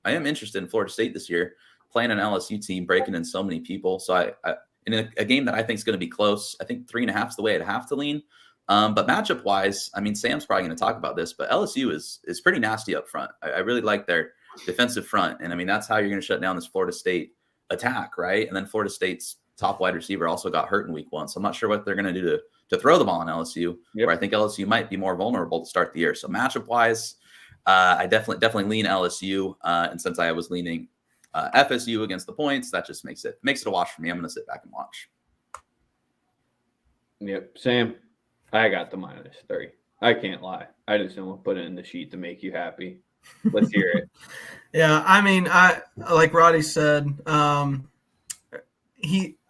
I am interested in Florida State this year, playing an LSU team, breaking in so many people. So I in a game that I think is going to be close, I think 3.5 is the way I'd have to lean. But matchup wise, I mean, Sam's probably going to talk about this, but LSU is pretty nasty up front. I really like their defensive front. And I mean, that's how you're going to shut down this Florida State attack, right? And then Florida State's top wide receiver also got hurt in week 1. So I'm not sure what they're going to do to throw the ball on LSU, where I think LSU might be more vulnerable to start the year. So matchup wise, I definitely lean LSU. And since I was leaning FSU against the points, that just makes it a wash for me. I'm going to sit back and watch. Yep. Sam, I got the -3. I can't lie. I just don't want to put it in the sheet to make you happy. Let's hear it. Yeah, I mean, I like Roddy said,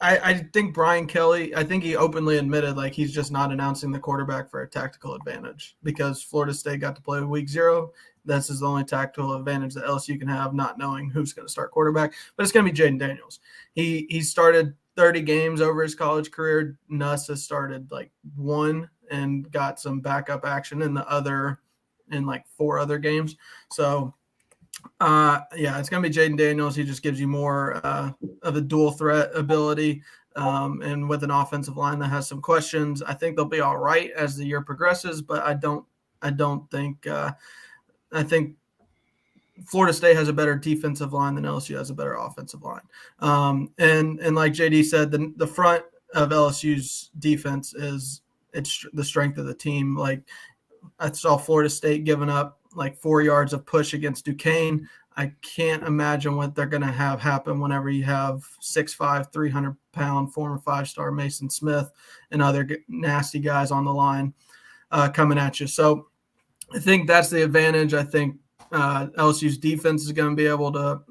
I think Brian Kelly, I think he openly admitted like he's just not announcing the quarterback for a tactical advantage because Florida State got to play week 0. This is the only tactical advantage that LSU can have, not knowing who's going to start quarterback. But it's going to be Jaden Daniels. He started 30 games over his college career. Nuss has started like 1 and got some backup action in like 4 other games. So it's going to be Jaden Daniels. He just gives you more of a dual threat ability. And with an offensive line that has some questions, I think they'll be all right as the year progresses, but I don't think I think Florida State has a better defensive line than LSU has a better offensive line. And like JD said, the front of LSU's defense it's the strength of the team. Like I saw Florida State giving up like 4 yards of push against Duquesne. I can't imagine what they're going to have happen whenever you have 6'5", 300-pound former 5-star Mason Smith and other nasty guys on the line coming at you. So I think that's the advantage. I think LSU's defense is going to be able to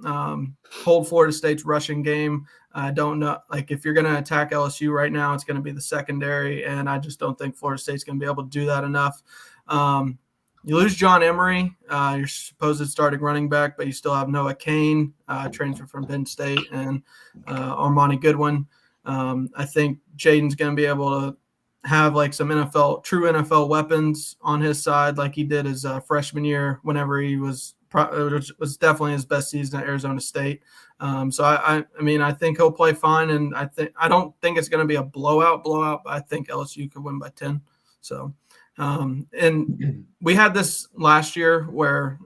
hold Florida State's rushing game. I don't know, like if you're going to attack LSU right now, it's going to be the secondary, and I just don't think Florida State's going to be able to do that enough. You lose John Emery, your supposed starting running back, but you still have Noah Kane, transfer from Penn State, and Armani Goodwin. I think Jaden's going to be able to have like some true NFL weapons on his side, like he did his freshman year. Whenever he was definitely his best season at Arizona State. So I mean, I think he'll play fine, and I don't think it's going to be a blowout. But I think LSU could win by 10. So. And we had this last year where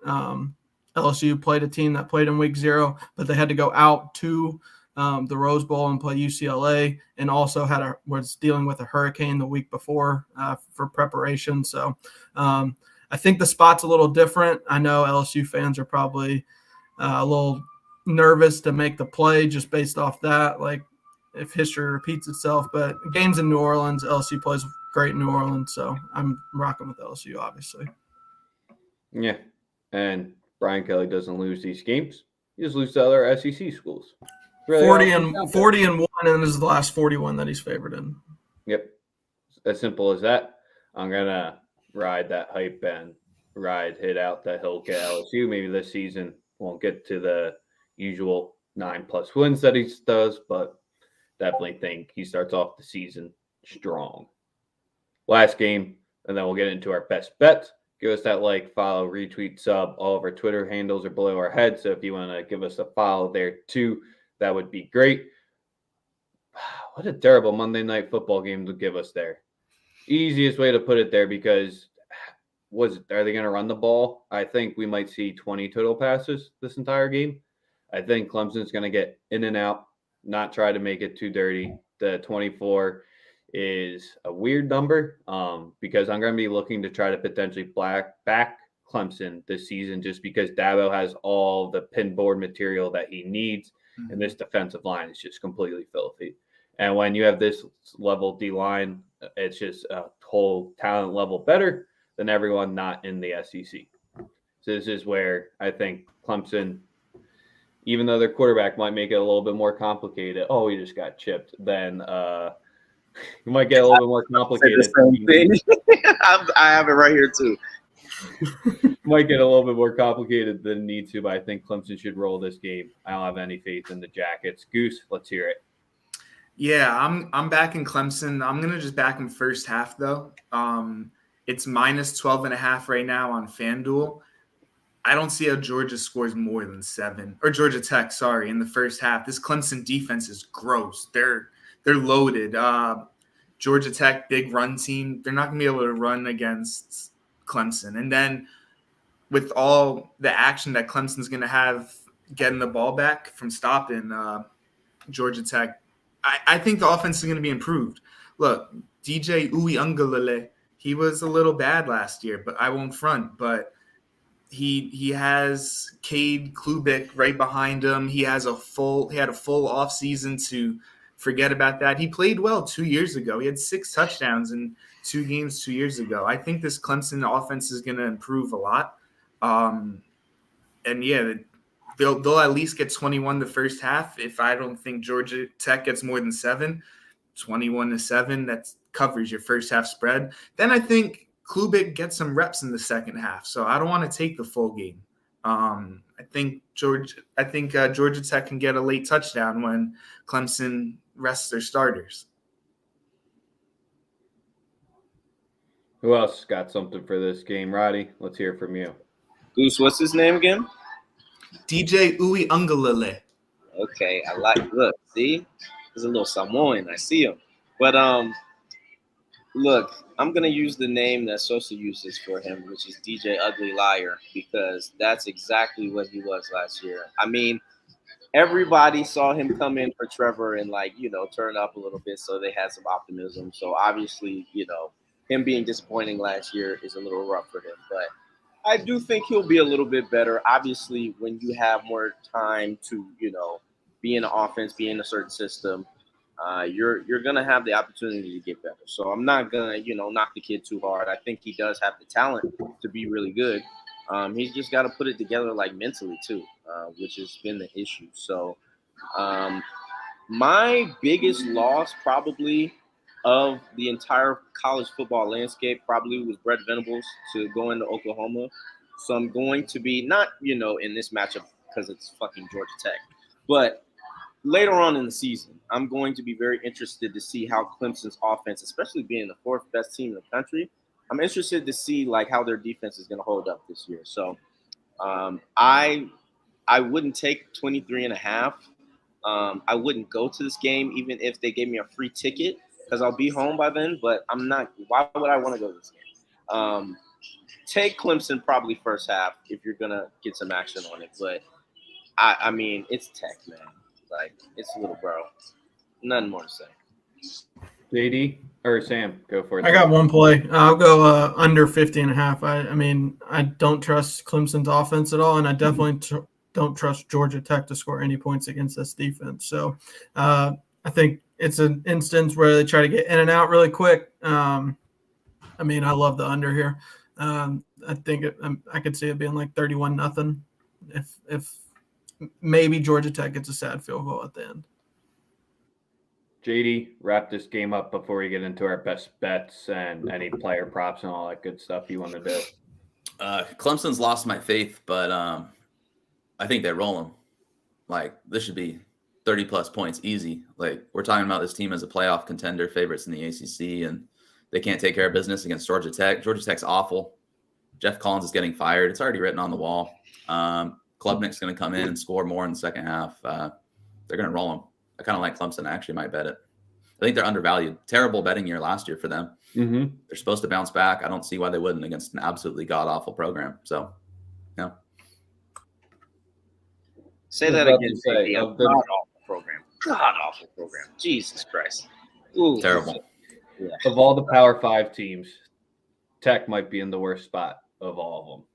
LSU played a team that played in week 0, but they had to go out to the Rose Bowl and play UCLA, and also was dealing with a hurricane the week before for preparation. So I think the spot's a little different. I know LSU fans are probably a little nervous to make the play just based off that, like if history repeats itself. But games in New Orleans, LSU plays great in New Orleans, so I'm rocking with LSU, obviously. Yeah, and Brian Kelly doesn't lose these games. He just loses to other SEC schools. Really 40 and 1, and this is the last 41 that he's favored in. Yep, as simple as that. I'm gonna ride that hype and hit out that he'll get LSU. Maybe this season won't get to the usual 9+ wins that he does, but definitely think he starts off the season strong. Last game, and then we'll get into our best bets. Give us that like, follow, retweet, sub. All of our Twitter handles are below our head, so if you want to give us a follow there too, that would be great. What a terrible Monday Night Football game to give us there. Easiest way to put it there, because are they going to run the ball? I think we might see 20 total passes this entire game. I think Clemson's going to get in and out, not try to make it too dirty. The 24 is a weird number because I'm going to be looking to try to potentially back Clemson this season, just because Dabo has all the pinboard material that he needs, and this defensive line is just completely filthy. And when you have this level D-line, it's just a whole talent level better than everyone not in the SEC. So this is where I think Clemson, even though their quarterback might make it a little bit more complicated, he just got chipped, then you might get a little bit more complicated. Same thing. I have it right here too. Might get a little bit more complicated than need to, but I think Clemson should roll this game. I don't have any faith in the Jackets. Goose, let's hear it. Yeah, I'm backing Clemson. I'm gonna just back them first half though. It's minus 12.5 right now on FanDuel. I don't see how Georgia scores more than 7, or Georgia Tech, sorry, in the first half. This Clemson defense is gross. They're loaded. Georgia Tech, big run team. They're not going to be able to run against Clemson. And then with all the action that Clemson's going to have getting the ball back from stopping Georgia Tech, I think the offense is going to be improved. Look, DJ Uiagalelei, he was a little bad last year, but I won't front. But he has Cade Klubnik right behind him. He had a full offseason to forget about that. He played well 2 years ago. He had 6 touchdowns in 2 games 2 years ago. I think this Clemson offense is going to improve a lot. And yeah, they'll at least get 21 the first half. If I don't think Georgia Tech gets more than 7, 21-7, that covers your first half spread. Then I think Klubnik gets some reps in the second half. So I don't want to take the full game. I think Georgia Tech can get a late touchdown when Clemson rests their starters. Who else got something for this game? Roddy, let's hear from you. Goose, what's his name again? DJ Uiagalelei. Okay, look, see? There's a little Samoan. I see him. But look, I'm going to use the name that Sosa uses for him, which is DJ Ugly Liar, because that's exactly what he was last year. I mean, everybody saw him come in for Trevor and, turn up a little bit, so they had some optimism. So, obviously, him being disappointing last year is a little rough for him. But I do think he'll be a little bit better. Obviously, when you have more time to, be in the offense, be in a certain system, you're gonna have the opportunity to get better. So I'm not gonna, knock the kid too hard. I think he does have the talent to be really good. He's just got to put it together like mentally too, which has been the issue. So my biggest loss probably of the entire college football landscape probably was Brett Venables to go into Oklahoma. So I'm going to be not, in this matchup because it's fucking Georgia Tech, but later on in the season, I'm going to be very interested to see how Clemson's offense, especially being the fourth best team in the country, I'm interested to see like how their defense is going to hold up this year. So I wouldn't take 23.5. I wouldn't go to this game even if they gave me a free ticket because I'll be home by then. But I'm not. Why would I want to go to this game? Take Clemson probably first half if you're gonna get some action on it. But I mean, it's Tech, man. Like it's little bro. Nothing more to say. JD or Sam, go for it. I got one play. I'll go under 50.5. I mean, I don't trust Clemson's offense at all, and I definitely don't trust Georgia Tech to score any points against this defense. So I think it's an instance where they try to get in and out really quick. I mean, I love the under here. I think I could see it being like 31-0 if maybe Georgia Tech gets a sad field goal at the end. JD, wrap this game up before we get into our best bets and any player props and all that good stuff you want to do. Clemson's lost my faith, but I think they roll them. Like, this should be 30-plus points easy. Like, we're talking about this team as a playoff contender, favorites in the ACC, and they can't take care of business against Georgia Tech. Georgia Tech's awful. Jeff Collins is getting fired. It's already written on the wall. Klubnik's going to come in and score more in the second half. They're going to roll them. I kind of like Clemson. I actually might bet it. I think they're undervalued. Terrible betting year last year for them. Mm-hmm. They're supposed to bounce back. I don't see why they wouldn't against an absolutely god-awful program. So, yeah. Say that again. God-awful program. God-awful program. Jesus Christ. Ooh, terrible. Yeah. Of all the Power 5 teams, Tech might be in the worst spot of all of them.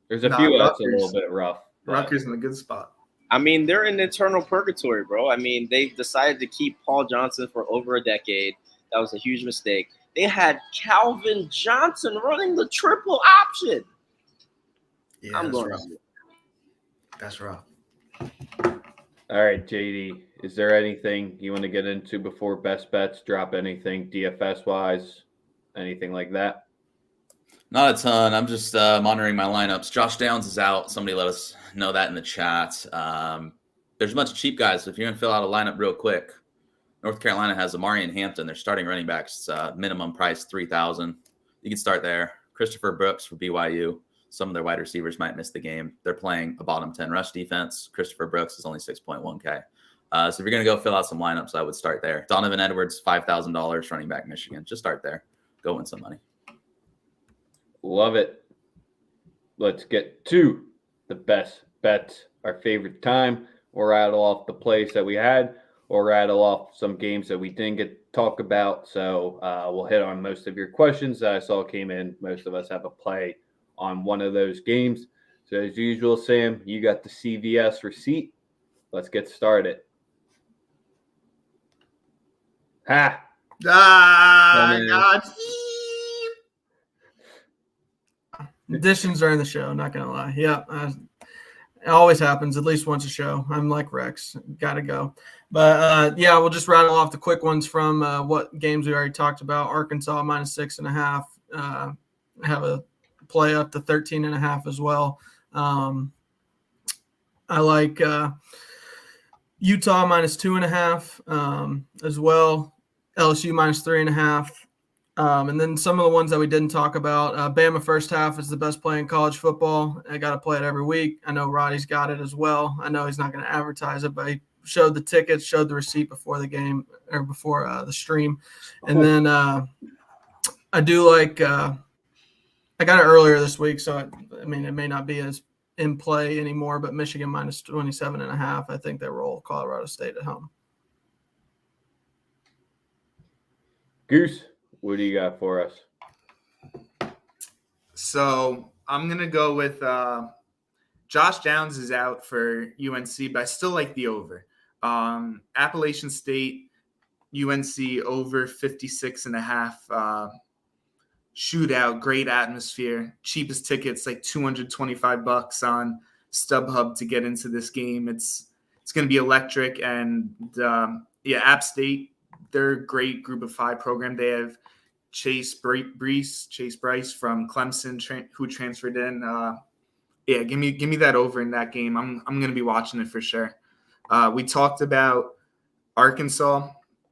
There's a few that's a little bit rough. Rutgers in a good spot. I mean, they're in eternal purgatory, bro. I mean, they decided to keep Paul Johnson for over a decade. That was a huge mistake. They had Calvin Johnson running the triple option. Yeah, I'm going rough. That's rough. All right, JD, is there anything you want to get into before best bets? Drop anything DFS-wise, anything like that? Not a ton. I'm just monitoring my lineups. Josh Downs is out. Somebody let us know that in the chat. There's a bunch of cheap guys. So if you're going to fill out a lineup real quick, North Carolina has Amari and Hampton. They're starting running backs. Minimum price $3,000. You can start there. Christopher Brooks for BYU. Some of their wide receivers might miss the game. They're playing a bottom 10 rush defense. Christopher Brooks is only 6.1K. So if you're going to go fill out some lineups, I would start there. Donovan Edwards, $5,000, running back Michigan. Just start there. Go win some money. Love it. Let's get to the best bets, our favorite time. We'll rattle off the plays that we had or rattle off some games that we didn't get to talk about. So we'll hit on most of your questions that I saw came in. Most of us have a play on one of those games. So as usual, Sam, you got the CVS receipt. Let's get started. Ha! God. Additions during the show, not going to lie. Yeah, it always happens at least once a show. I'm like Rex. Got to go. But, yeah, we'll just rattle off the quick ones from what games we already talked about. Arkansas -6.5. I have a play up to 13.5 as well. I like Utah -2.5 as well. LSU -3.5. And then some of the ones that we didn't talk about, Bama first half is the best play in college football. I got to play it every week. I know Roddy's got it as well. I know he's not going to advertise it, but he showed the tickets, showed the receipt before the game or before the stream. And then I do like I got it earlier this week, so I mean it may not be as in play anymore, but Michigan -27.5. I think they roll Colorado State at home. Goose, what do you got for us? So I'm going to go with Josh Downs is out for UNC, but I still like the over. Appalachian State, UNC over 56.5. Shootout, great atmosphere. Cheapest tickets, like $225 on StubHub to get into this game. It's going to be electric. And App State, they're a great group of 5 program. They have Chase Bryce from Clemson, who transferred in. Give me that over in that game. I'm going to be watching it for sure. We talked about Arkansas.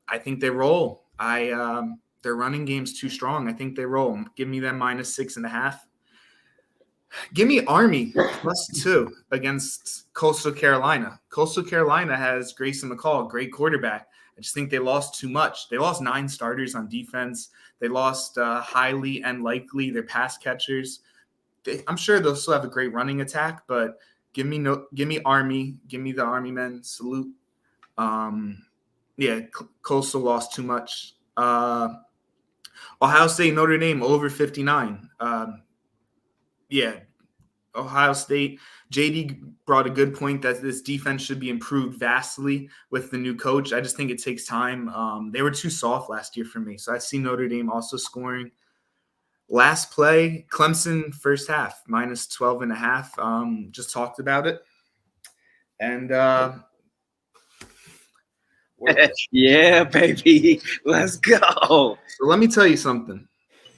I think they roll. Their running game's too strong. I think they roll. Give me them -6.5. Give me Army +2 against Coastal Carolina. Coastal Carolina has Grayson McCall, great quarterback. I just think they lost too much. They lost 9 starters on defense. They lost Highly and Likely, their pass catchers. I'm sure they'll still have a great running attack, but give me Army. Give me the Army men. Salute. Coastal lost too much. Ohio State, Notre Dame over 59. Ohio State. JD brought a good point that this defense should be improved vastly with the new coach. I just think it takes time. They were too soft last year for me. So I see Notre Dame also scoring. Last play, Clemson first half, -12.5. Just talked about it. And yeah, baby. Let's go. so let me tell you something.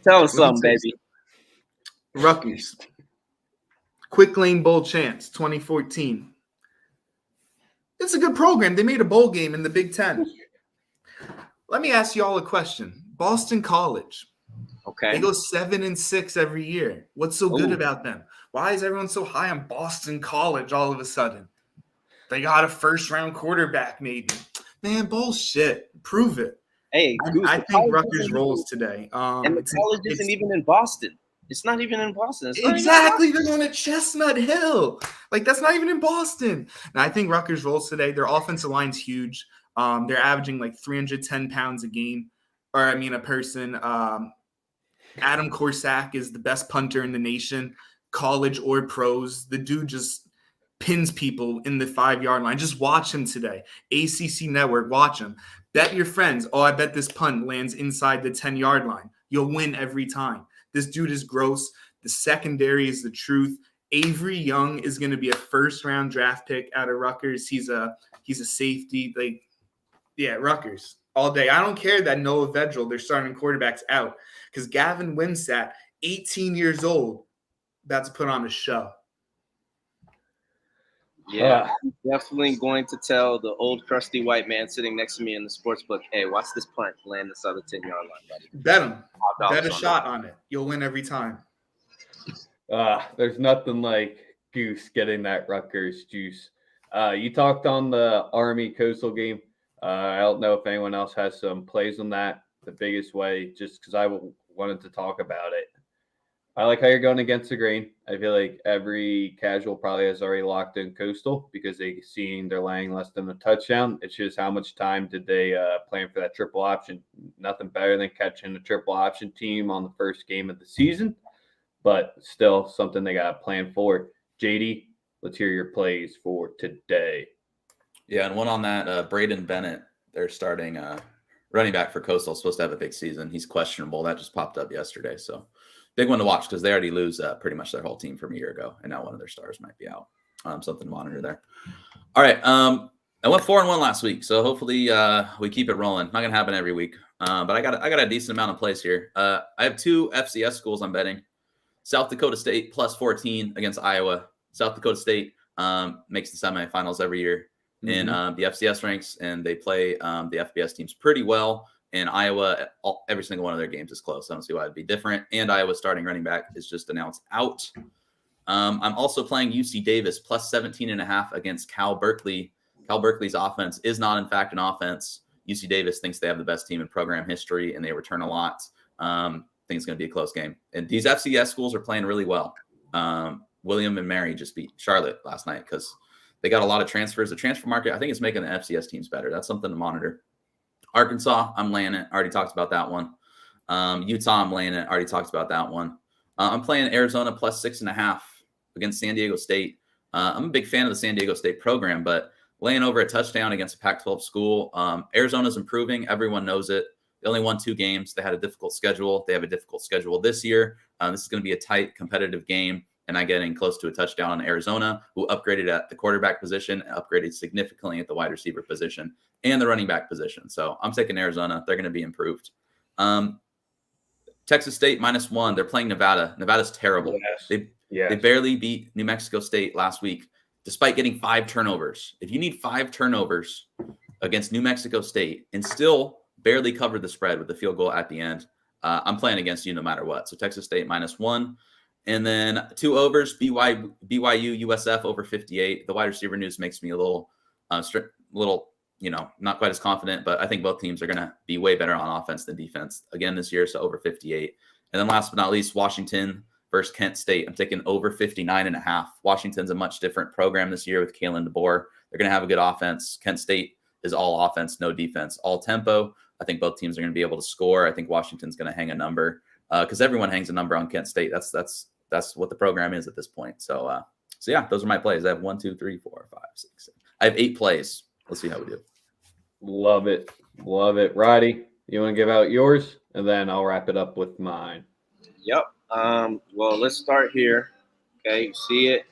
Tell us something, baby. Rutgers. Quick Lane Bowl champs, 2014. It's a good program. They made a bowl game in the Big Ten. Let me ask you all a question. Boston College. Okay. They go 7-6 every year. What's so good about them? Why is everyone so high on Boston College all of a sudden? They got a first-round quarterback, maybe. Man, bullshit. Prove it. Hey, I think Rutgers rolls today. And the college isn't even in Boston. It's not even in Boston. Exactly. They're going to Chestnut Hill. Like, that's not even in Boston. Now, I think Rutgers rolls today. Their offensive line's huge. They're averaging like 310 pounds a game. A person. Adam Corsack is the best punter in the nation, college or pros. The dude just pins people in the 5-yard line. Just watch him today. ACC Network, watch him. Bet your friends, I bet this punt lands inside the 10-yard line. You'll win every time. This dude is gross. The secondary is the truth. Avery Young is going to be a first-round draft pick out of Rutgers. He's a safety. Rutgers all day. I don't care that Noah Vedral, their starting quarterback's out, because Gavin Wimsatt, 18 years old, about to put on a show. Yeah, I'm definitely going to tell the old crusty white man sitting next to me in the sports book, hey, watch this punt land this other 10-yard line, buddy. Bet him. Bet a shot on it. You'll win every time. There's nothing like Goose getting that Rutgers juice. You talked on the Army Coastal game. I don't know if anyone else has some plays on that. The biggest way, just because I wanted to talk about it. I like how you're going against the grain. I feel like every casual probably has already locked in Coastal because they're laying less than a touchdown. It's just how much time did they plan for that triple option. Nothing better than catching a triple option team on the first game of the season, but still something they got to plan for. JD, let's hear your plays for today. Yeah, and one on that, Braden Bennett, they're starting running back for Coastal, supposed to have a big season. He's questionable. That just popped up yesterday, so big one to watch because they already lose pretty much their whole team from a year ago, and now one of their stars might be out. Something to monitor there. All right, I went 4-1 last week, so hopefully we keep it rolling. Not gonna happen every week, but I got a decent amount of plays here. I have 2 FCS schools I'm betting. South Dakota State +14 against Iowa. South Dakota State makes the semifinals every year in the FCS ranks, and they play the FBS teams pretty well. And Iowa, every single one of their games is close. I don't see why it'd be different. And Iowa's starting running back is just announced out. I'm also playing UC Davis +17.5 against Cal Berkeley. Cal Berkeley's offense is not, in fact, an offense. UC Davis thinks they have the best team in program history, and they return a lot. I think it's going to be a close game. And these FCS schools are playing really well. William and Mary just beat Charlotte last night because they got a lot of transfers. The transfer market, I think, is making the FCS teams better. That's something to monitor. Arkansas, I'm laying it. Already talked about that one. Utah, I'm laying it. Already talked about that one. I'm playing Arizona plus 6.5 against San Diego State. I'm a big fan of the San Diego State program, but laying over a touchdown against a Pac-12 school, Arizona's improving. Everyone knows it. They only won 2 games. They had a difficult schedule. They have a difficult schedule this year. This is going to be a tight, competitive game, and I'm getting close to a touchdown on Arizona, who upgraded at the quarterback position, upgraded significantly at the wide receiver position and the running back position. So I'm taking Arizona. They're going to be improved. Texas State -1. They're playing Nevada. Nevada's terrible. Yes. They barely beat New Mexico State last week, despite getting 5 turnovers. If you need 5 turnovers against New Mexico State and still barely covered the spread with the field goal at the end, I'm playing against you no matter what. So Texas State -1. And then 2 overs, BYU, USF over 58. The wide receiver news makes me a little, not quite as confident, but I think both teams are going to be way better on offense than defense again this year. So over 58. And then last but not least, Washington versus Kent State. I'm taking over 59.5. Washington's a much different program this year with Kalen DeBoer. They're going to have a good offense. Kent State is all offense, no defense, all tempo. I think both teams are going to be able to score. I think Washington's going to hang a number because everyone hangs a number on Kent State. That's what the program is at this point. So yeah, those are my plays. I have 1, 2, 3, 4, 5, 6, 7. I have 8 plays. Let's see how we do. Love it. Roddy, you want to give out yours? And then I'll wrap it up with mine. Yep. Well, let's start here. Okay, see it.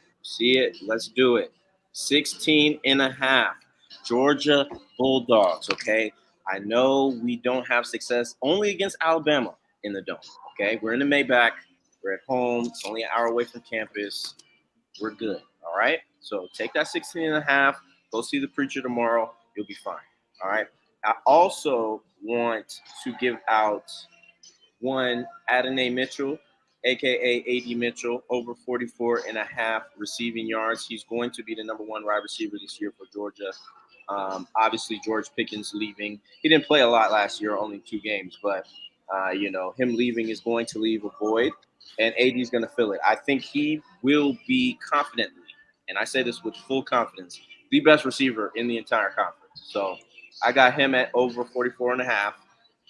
Let's do it. 16.5. Georgia Bulldogs. Okay. I know we don't have success only against Alabama in the Dome. Okay. We're in the Maybach. We're at home. It's only an hour away from campus. We're good. All right. So take that 16.5. Go see the preacher tomorrow. You'll be fine. All right. I also want to give out one Adonai Mitchell, a.k.a. AD Mitchell, over 44.5 receiving yards. He's going to be the number 1 wide receiver this year for Georgia. Obviously, George Pickens leaving. He didn't play a lot last year, only 2 games, but, him leaving is going to leave a void, and AD is going to fill it. I think he will be confidently, and I say this with full confidence, the best receiver in the entire conference. So I got him at over 44.5.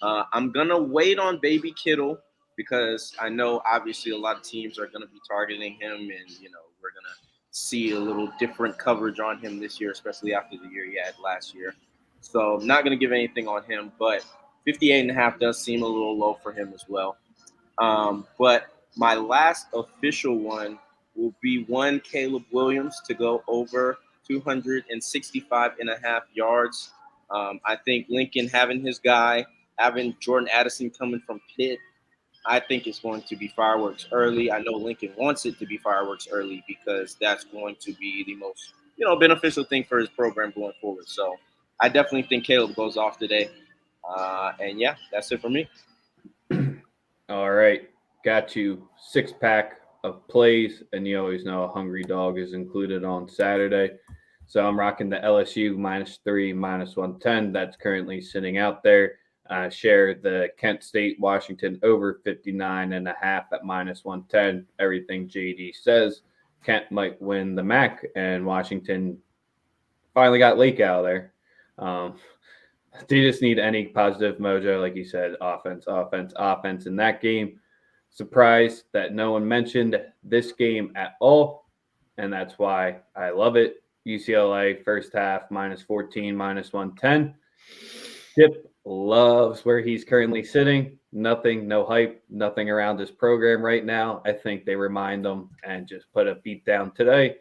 I'm going to wait on Baby Kittle because I know obviously a lot of teams are going to be targeting him, and, we're going to see a little different coverage on him this year, especially after the year he had last year. So I'm not going to give anything on him, but 58.5 does seem a little low for him as well. But my last official one will be one Caleb Williams to go over 265.5 yards. I think Lincoln having his guy, having Jordan Addison coming from Pitt, I think it's going to be fireworks early. I know Lincoln wants it to be fireworks early because that's going to be the most, beneficial thing for his program going forward. So I definitely think Caleb goes off today. And yeah, that's it for me. All right. Got you 6-pack of plays, and you always know a hungry dog is included on Saturday. So I'm rocking the LSU -3, -110. That's currently sitting out there. Share the Kent State Washington over 59.5 at -110. Everything JD says. Kent might win the MAC, and Washington finally got Lake out of there. They just need any positive mojo, like you said, offense in that game. Surprised that no one mentioned this game at all, and that's why I love it. UCLA first half -14, -110. Chip loves where he's currently sitting. Nothing, no hype, nothing around this program right now. I think they remind them and just put a beat down today.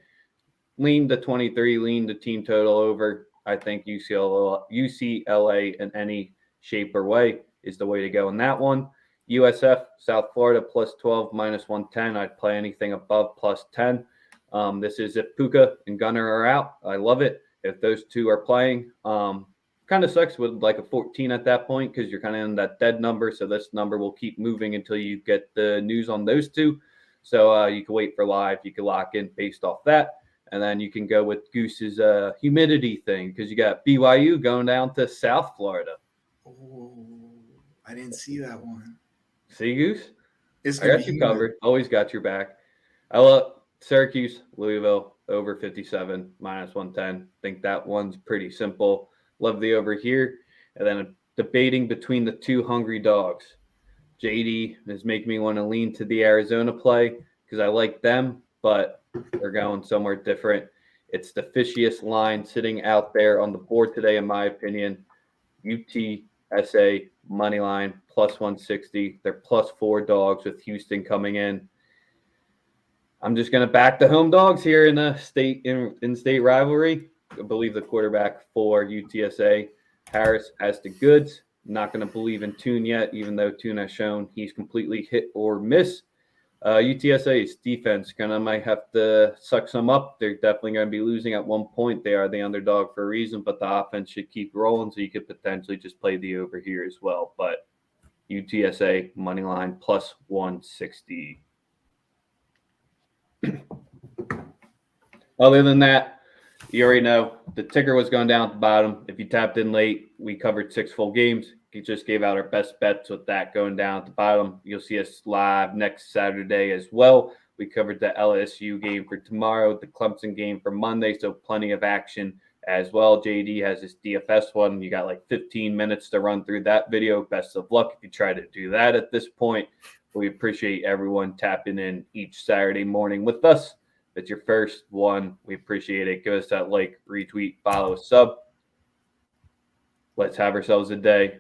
Lean to 23, lean the team total over. I think UCLA in any shape or way is the way to go in that one. USF, South Florida, +12, -110. I'd play anything above +10. This is if Puka and Gunner are out. I love it. If those two are playing, kind of sucks with like a 14 at that point because you're kind of in that dead number. So this number will keep moving until you get the news on those two. So you can wait for live. You can lock in based off that. And then you can go with Goose's humidity thing because you got BYU going down to South Florida. Oh, I didn't see that one. See, Goose? It's I got you covered. Always got your back. I love Syracuse, Louisville, over 57, -110. Think that one's pretty simple. Love the over here. And then debating between the two hungry dogs. JD is making me want to lean to the Arizona play because I like them, but they're going somewhere different. It's the fishiest line sitting out there on the board today, in my opinion. UTSA money line plus 160. They're plus 4 dogs with Houston coming in. I'm just going to back the home dogs here in the in-state rivalry. I believe the quarterback for UTSA, Harris, has the goods. Not going to believe in Tune yet, even though Tune has shown he's completely hit or miss. UTSA's defense might have to suck some up. They're definitely going to be losing at one point. They are the underdog for a reason, but the offense should keep rolling, so you could potentially just play the over here as well. But UTSA money line plus 160. Other than that, you already know the ticker was going down at the bottom. If you tapped in late, we covered 6 full games. We just gave out our best bets with that going down at the bottom. You'll see us live next Saturday as well. We covered the LSU game for tomorrow, the Clemson game for Monday, so plenty of action as well. JD has his DFS one. You got like 15 minutes to run through that video. Best of luck if you try to do that at this point. We appreciate everyone tapping in each Saturday morning with us. If it's your first one, we appreciate it. Give us that like, retweet, follow, sub. Let's have ourselves a day.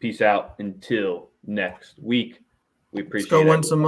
Peace out until next week. We appreciate it. Let's go win some